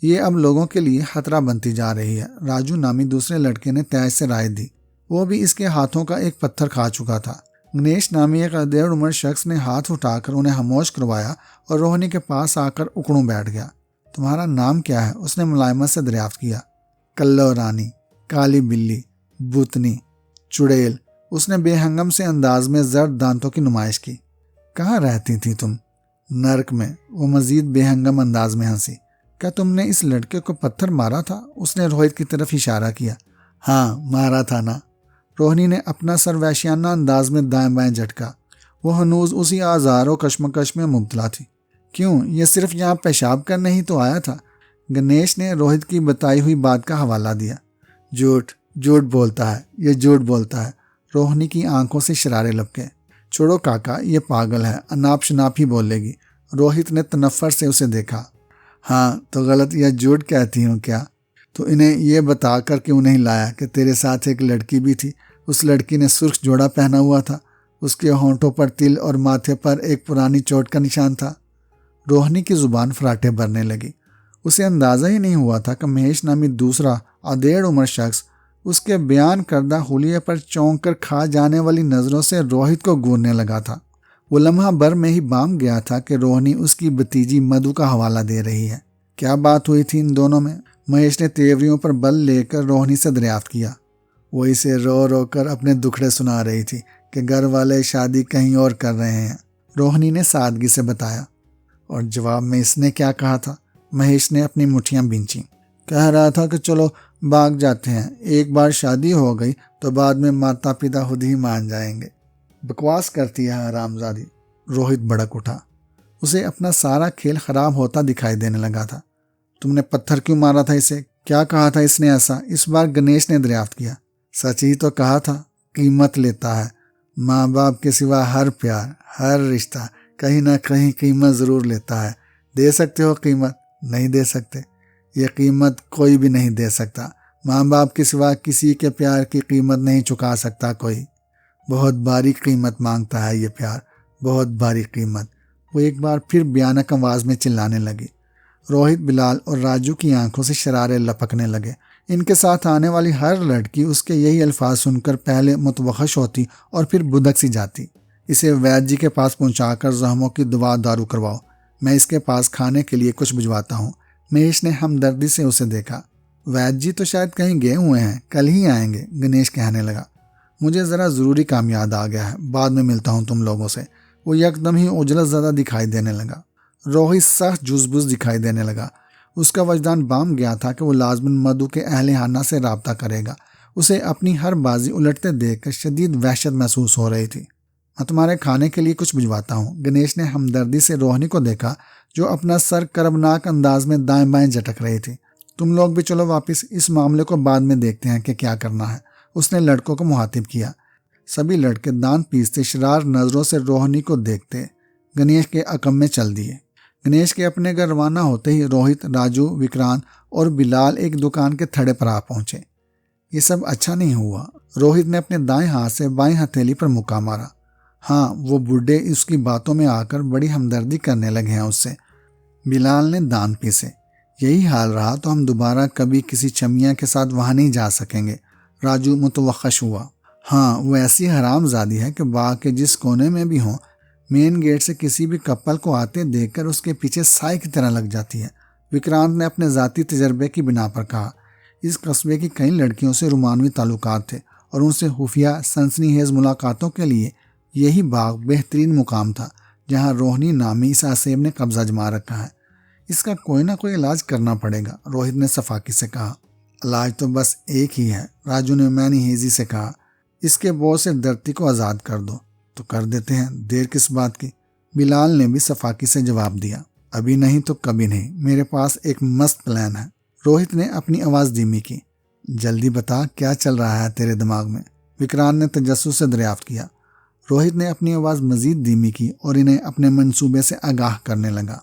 ये अब लोगों के लिए खतरा बनती जा रही है। राजू नामी दूसरे लड़के ने तैश से राय दी। वो भी इसके हाथों का एक पत्थर खा चुका था। गणेश नामी एक अधेड़ उम्र शख्स ने हाथ उठाकर उन्हें खामोश करवाया और रोहिणी के पास आकर उकड़ू बैठ गया। तुम्हारा नाम क्या है? उसने मुलायमत से दरियाफ्त किया। कल्लो रानी, काली बिल्ली, भूतनी, चुड़ैल, उसने बेहंगम से अंदाज में जर्द दांतों की नुमाइश की। कहाँ रहती थी तुम? नर्क में, वो मजीद बेहंगम अंदाज में हंसी। क्या तुमने इस लड़के को पत्थर मारा था? उसने रोहित की तरफ इशारा किया। हाँ, मारा था ना। रोहिणी ने अपना सर वहशियाना अंदाज में दाएं बाएं झटका। वो हनूज उसी आज़ार और कश्मकश में मुब्तला थी। क्यों, ये सिर्फ यहाँ पेशाब करने ही तो आया था। गणेश ने रोहित की बताई हुई बात का हवाला दिया। झूठ झूठ बोलता है, ये झूठ बोलता है। रोहिणी की आंखों से शरारे लपके। छोड़ो काका, ये पागल है, अनाप शनाप ही बोलेगी। रोहित ने तनफ्फर से उसे देखा। हाँ, तो गलत या झूठ कहती हूँ क्या? तो इन्हें ये बता कर क्यों नहीं लाया कि तेरे साथ एक लड़की भी थी? उस लड़की ने सुर्ख जोड़ा पहना हुआ था। उसके होंठों पर तिल और माथे पर एक पुरानी चोट का निशान था। रोहिणी की जुबान फराटे भरने लगी। उसे अंदाज़ा ही नहीं हुआ था कि महेश नामी दूसरा अधेड़ उम्र शख्स उसके बयान करदा हुलिये पर चौंक कर खा जाने वाली नज़रों से रोहित को घूरने लगा था। वो लम्हा भर में ही बाम गया था कि रोहिणी उसकी भतीजी मधु का हवाला दे रही है। क्या बात हुई थी इन दोनों में? महेश ने तेवरियों पर बल लेकर रोहिणी से दरियाफ्त किया। वो इसे रो रो कर अपने दुखड़े सुना रही थी कि घर वाले शादी कहीं और कर रहे हैं। रोहिणी ने सादगी से बताया। और जवाब में इसने क्या कहा था? महेश ने अपनी मुट्ठियां बींची। कह रहा था कि चलो भाग जाते हैं, एक बार शादी हो गई तो बाद में माता पिता खुद ही मान जाएंगे। बकवास करती है हरामजादी। रोहित भड़क उठा। उसे अपना सारा खेल खराब होता दिखाई देने लगा था। तुमने पत्थर क्यों मारा था इसे? क्या कहा था इसने ऐसा? इस बार गणेश ने दरियाफ्त किया। सच ही तो कहा था, कीमत लेता है। माँ बाप के सिवा हर प्यार, हर रिश्ता कहीं ना कहीं कीमत ज़रूर लेता है। दे सकते हो कीमत? नहीं दे सकते। ये कीमत कोई भी नहीं दे सकता। माँ बाप के सिवा किसी के प्यार की कीमत नहीं चुका सकता कोई। बहुत बारीक कीमत मांगता है ये प्यार, बहुत बारीक कीमत। वो एक बार फिर भयानक आवाज़ में चिल्लाने लगी। रोहित, बिलाल और राजू की आंखों से शरारे लपकने लगे। इनके साथ आने वाली हर लड़की उसके यही अल्फाज सुनकर पहले मुतवख्श होती और फिर बुदक सी जाती। इसे वैद्य जी के पास पहुंचाकर जख्मों की दवा दारू करवाओ। मैं इसके पास खाने के लिए कुछ भिजवाता हूँ। महेश ने हमदर्दी से उसे देखा। वैद्य जी तो शायद कहीं गए हुए हैं, कल ही आएंगे, गणेश कहने लगा। मुझे ज़रा ज़रूरी काम याद आ गया है, बाद में मिलता हूँ तुम लोगों से। वो यकदम ही उजलस ज़्यादा दिखाई देने लगा। रोहित सख्त जुज़बुज़ दिखाई देने लगा। उसका वजदान बाम गया था कि वो लाजमन मधु के अहले खाना से राब्ता करेगा। उसे अपनी हर बाजी उलटते देखकर शदीद वहशत महसूस हो रही थी। मैं तुम्हारे खाने के लिए कुछ भिजवाता हूँ। गणेश ने हमदर्दी से रोहिणी को देखा, जो अपना सर कर्बनाक अंदाज में दाएं बाएं झटक रही थी। तुम लोग भी चलो वापस, इस मामले को बाद में देखते हैं कि क्या करना है। उसने लड़कों को मुखातिब किया। सभी लड़के दांत पीसते शरार नज़रों से रोहिणी को देखते गणेश के अकम में चल दिए। गणेश के अपने घर रवाना होते ही रोहित, राजू, विक्रांत और बिलाल एक दुकान के थड़े पर आ पहुंचे। ये सब अच्छा नहीं हुआ। रोहित ने अपने दाएं हाथ से बाएं हथेली पर मुक्का मारा। हाँ, वो बूढ़े उसकी बातों में आकर बड़ी हमदर्दी करने लगे हैं उससे। बिलाल ने दांत पीसे। यही हाल रहा तो हम दोबारा कभी किसी चमिया के साथ वहाँ नहीं जा सकेंगे। राजू मुतवख्श हुआ। हाँ, वो ऐसी हरामजादी है कि बाग के जिस कोने में भी हो, मेन गेट से किसी भी कपल को आते देखकर उसके पीछे साई की तरह लग जाती है। विक्रांत ने अपने ज़ाती तजर्बे की बिना पर कहा। इस कस्बे की कई लड़कियों से रुमानवी ताल्लुकात थे और उनसे खुफिया सनसनीखेज मुलाकातों के लिए यही बाग बेहतरीन मुकाम था जहाँ रोहिणी नामी इस आसेब ने कब्जा जमा रखा है। इसका कोई ना कोई इलाज करना पड़ेगा, रोहित ने सफाकी से कहा। इलाज तो बस एक ही है, राजू ने मैनी हेजी से कहा। इसके बोझ से धरती को आज़ाद कर दो। तो कर देते हैं, देर किस बात की, बिलाल ने भी सफाकी से जवाब दिया। अभी नहीं तो कभी नहीं, मेरे पास एक मस्त प्लान है। रोहित ने अपनी आवाज़ धीमी की। जल्दी बता, क्या चल रहा है तेरे दिमाग में, विक्रांत ने तजस्सुस से दरियाफ्त किया। रोहित ने अपनी आवाज़ मजीद धीमी की और इन्हें अपने मंसूबे से आगाह करने लगा।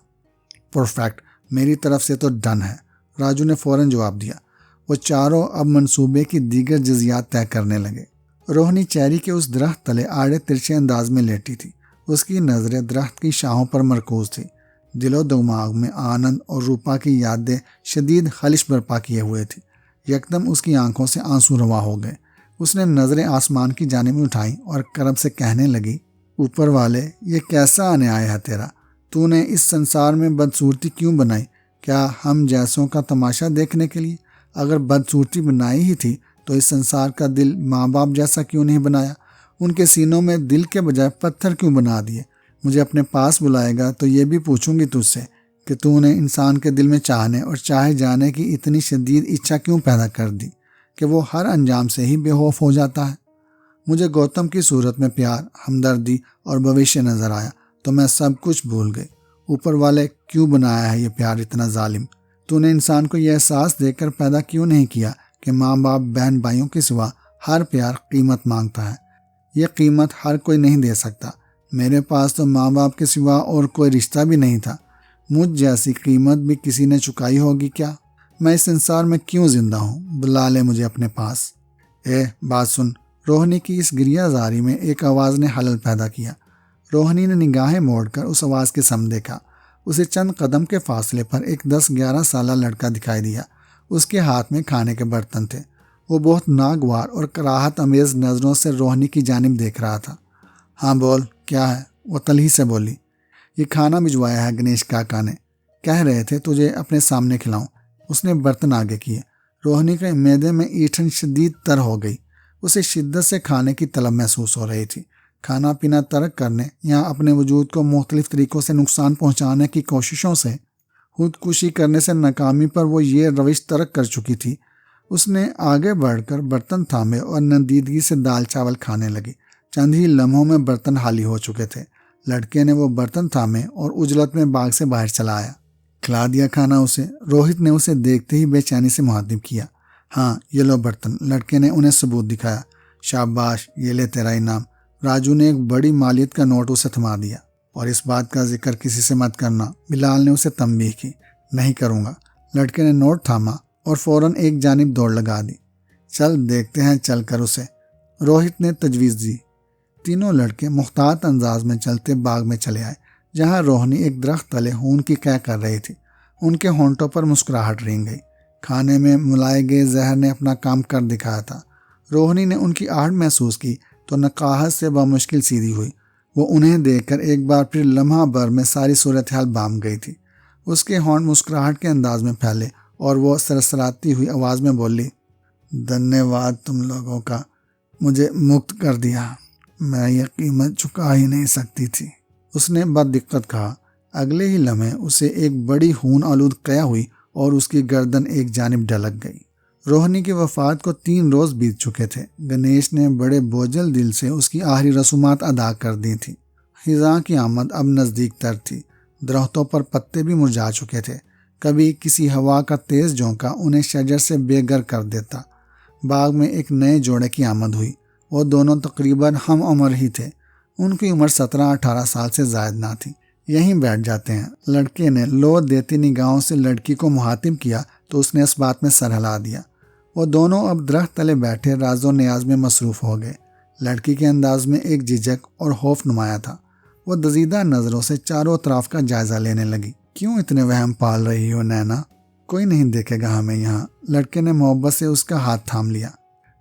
परफेक्ट, मेरी तरफ से तो डन है, राजू ने फौरन जवाब दिया। वो चारों अब मंसूबे की दीगर जजियात तय करने लगे। रोहिणी चेरी के उस दरख्त तले आड़े तिरछे अंदाज में लेटी थी। उसकी नज़रें दरख्त की शाहों पर मरकूज थी। दिलो दिमाग में आनंद और रूपा की यादें शदीद खलिश बर्पा किए हुए थी। यकदम उसकी आंखों से आंसू रवा हो गए। उसने नज़रें आसमान की जानिब उठाई और करब से कहने लगी, ऊपर वाले, ये कैसा अन्याय है तेरा। तूने इस संसार में बदसूरती क्यों बनाई? क्या हम जैसों का तमाशा देखने के लिए? अगर बदसूरती बनाई ही थी तो इस संसार का दिल माँ बाप जैसा क्यों नहीं बनाया? उनके सीनों में दिल के बजाय पत्थर क्यों बना दिए? मुझे अपने पास बुलाएगा तो ये भी पूछूंगी तुझसे कि तूने इंसान के दिल में चाहने और चाहे जाने की इतनी शदीद इच्छा क्यों पैदा कर दी कि वो हर अंजाम से ही बेखौफ हो जाता है। मुझे गौतम की सूरत में प्यार, हमदर्दी और भविष्य नजर आया तो मैं सब कुछ भूल गई। ऊपर वाले, क्यों बनाया है ये प्यार इतना जालिम? तूने इंसान को यह एहसास देकर पैदा क्यों नहीं किया कि माँ बाप बहन भाइयों के सिवा हर प्यार कीमत मांगता है? यह कीमत हर कोई नहीं दे सकता। मेरे पास तो माँ बाप के सिवा और कोई रिश्ता भी नहीं था। मुझ जैसी कीमत भी किसी ने चुकाई होगी क्या? मैं इस संसार में क्यों जिंदा हूँ? बुला ले मुझे अपने पास। बात सुन। रोहिणी की इस गिरियाजारी में एक आवाज़ ने हलल पैदा किया। रोहिणी ने निगाहें मोड़कर उस आवाज़ के सम देखा। उसे चंद कदम के फासले पर एक 10-11 साला लड़का दिखाई दिया। उसके हाथ में खाने के बर्तन थे। वो बहुत नागवार और कराहत अमेज नज़रों से रोहिणी की जानिब देख रहा था। हाँ बोल, क्या है? वो तलही से बोली। ये खाना भिजवाया है गणेश काका ने, कह रहे थे तुझे अपने सामने खिलाऊं। उसने बर्तन आगे किए। रोहिणी के मैदे में ईंधन शदीद तर हो गई। उसे शिद्दत से खाने की तलब महसूस हो रही थी। खाना पीना तर्क करने या अपने वजूद को मुख्तलिफ तरीकों से नुकसान पहुंचाने की कोशिशों से खुदकुशी करने से नाकामी पर वो ये रविश तर्क कर चुकी थी। उसने आगे बढ़कर बर्तन थामे और नदीदगी से दाल चावल खाने लगी। चंद ही लम्हों में बर्तन खाली हो चुके थे। लड़के ने वो बर्तन थामे और उजलत में बाग से बाहर चला आया। खिला दिया खाना उसे? रोहित ने उसे देखते ही बेचैनी से मुखातिब किया। हाँ, ये लो बर्तन। लड़के ने उन्हें सबूत दिखाया। शाबाश, ये ले तेरा इनाम। राजू ने एक बड़ी मालियत का नोट उसे थमा दिया। और इस बात का जिक्र किसी से मत करना, बिलाल ने उसे तंबीह की। नहीं करूँगा। लड़के ने नोट थामा और फौरन एक जानिब दौड़ लगा दी। चल देखते हैं चल कर उसे, रोहित ने तजवीज़ दी। तीनों लड़के मुख्तात अंदाज में चलते बाग में चले आए जहाँ रोहिणी एक दरख्त तले हून की कह कर रही थी। उनके होंठों पर मुस्कुराहट रेंग गई। खाने में मिलाए गए जहर ने अपना काम कर दिखाया था। रोहिणी ने उनकी आहट महसूस की तो नकाहत से बामुश्किल सीधी हुई। वो उन्हें देखकर एक बार फिर लम्हा भर में सारी सूरत हाल बाम गई थी। उसके होंठ मुस्कुराहट के अंदाज में फैले और वो सरसराती हुई आवाज़ में बोली, धन्यवाद तुम लोगों का, मुझे मुक्त कर दिया। मैं ये कीमत चुका ही नहीं सकती थी, उसने बदिक्कत कहा। अगले ही लम्हे उसे एक बड़ी खून आलूद कया हुई और उसकी गर्दन एक जानिब ढलक गई। रोहिणी की वफात को 3 रोज़ बीत चुके थे। गणेश ने बड़े बोझल दिल से उसकी आखिरी रसूमात अदा कर दी थी। खिज़ां की आमद अब नज़दीक तर थी। दरख्तों पर पत्ते भी मुरझा चुके थे। कभी किसी हवा का तेज़ झोंका उन्हें शजर से बेघर कर देता। बाग में एक नए जोड़े की आमद हुई। वो दोनों तकरीबन हम उम्र ही थे। उनकी उम्र 17-18 साल से ज़ायद ना थी। यहीं बैठ जाते हैं। लड़के ने लो देती निगाहों से लड़की को मुखातिब किया तो उसने इस बात में सर हिला दिया। वो दोनों अब दरख्त तले बैठे राजो न्याज में मसरूफ़ हो गए। लड़की के अंदाज में एक झिझक और खौफ नुमाया था। वो दजीदा नज़रों से चारों तरफ का जायज़ा लेने लगी। क्यों इतने वहम पाल रही हो नैना? कोई नहीं देखेगा हमें यहाँ। लड़के ने मोहब्बत से उसका हाथ थाम लिया।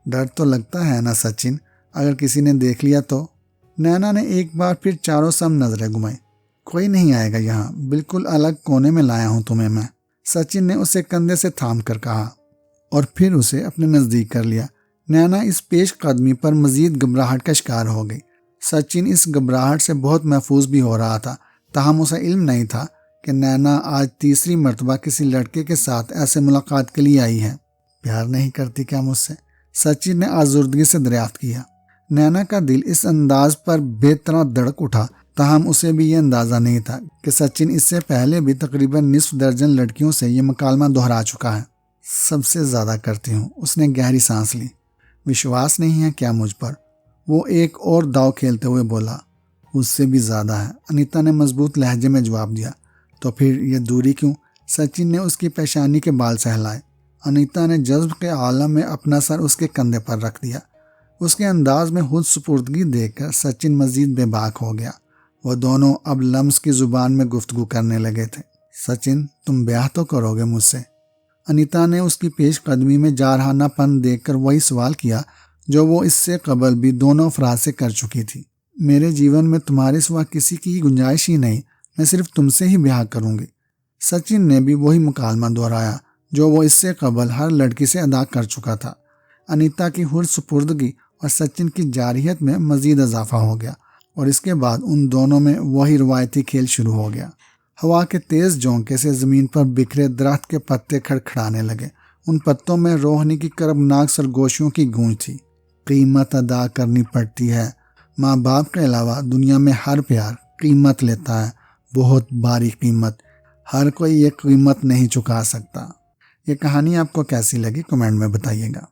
डर तो लगता है ना सचिन, अगर किसी ने देख लिया तो? नैना ने एक बार फिर चारों सम नजरें घुमाई। कोई नहीं आएगा यहाँ, बिल्कुल अलग कोने में लाया हूँ तुम्हें मैं, सचिन ने उसे कंधे से थाम कर कहा और फिर उसे अपने नज़दीक कर लिया। नैना इस पेशकदमी पर मजीद घबराहट का शिकार हो गई। सचिन इस घबराहट से बहुत महफूज भी हो रहा था, ताहम उसे इल्म नहीं था कि नैना आज तीसरी मर्तबा किसी लड़के के साथ ऐसे मुलाकात के लिए आई है। प्यार नहीं करती क्या मुझसे? सचिन ने आजुर्दगी से दरियाफ्त किया। नैना का दिल इस अंदाज पर बेतरह धड़क उठा, ताहम उसे भी ये अंदाज़ा नहीं था कि सचिन इससे पहले भी तकरीबन निस्फ दर्जन लड़कियों से ये मुकालमा दोहरा चुका है। सबसे ज़्यादा करती हूँ, उसने गहरी सांस ली। विश्वास नहीं है क्या मुझ पर? वो एक और दाव खेलते हुए बोला। उससे भी ज़्यादा है, अनीता ने मजबूत लहजे में जवाब दिया। तो फिर ये दूरी क्यों? सचिन ने उसकी पेशानी के बाल सहलाए। अनीता ने जज्ब के आलम में अपना सर उसके कंधे पर रख दिया। उसके अंदाज में खुद सुपुर्दगी देखकर सचिन मजीद बेबाक हो गया। वो दोनों अब लम्स की जुबान में गुफ्तगू करने लगे थे। सचिन, तुम ब्याह तो करोगे मुझसे? अनीता ने उसकी पेशकदमी में जारहानापन देखकर वही सवाल किया जो वो इससे कबल भी दोनों अफराद से कर चुकी थी। मेरे जीवन में तुम्हारे सिवा किसी की गुंजाइश ही नहीं, मैं सिर्फ तुमसे ही ब्याह करूंगी। सचिन ने भी वही मुकालमा दोहराया जो वो इससे कबल हर लड़की से अदा कर चुका था। अनीता की हुर्सपुर्दगी और सचिन की जारियत में मजीद इजाफा हो गया और इसके बाद उन दोनों में वही रवायती खेल शुरू हो गया। हवा के तेज झोंके से ज़मीन पर बिखरे दरख्त के पत्ते खड़खड़ाने लगे। उन पत्तों में रोहनी की कर्बनाक सरगोशियों की गूंज थी। कीमत अदा करनी पड़ती है। माँ बाप के अलावा दुनिया में हर प्यार कीमत लेता है, बहुत भारी कीमत। हर कोई ये कीमत नहीं चुका सकता। ये कहानी आपको कैसी लगी कमेंट में बताइएगा।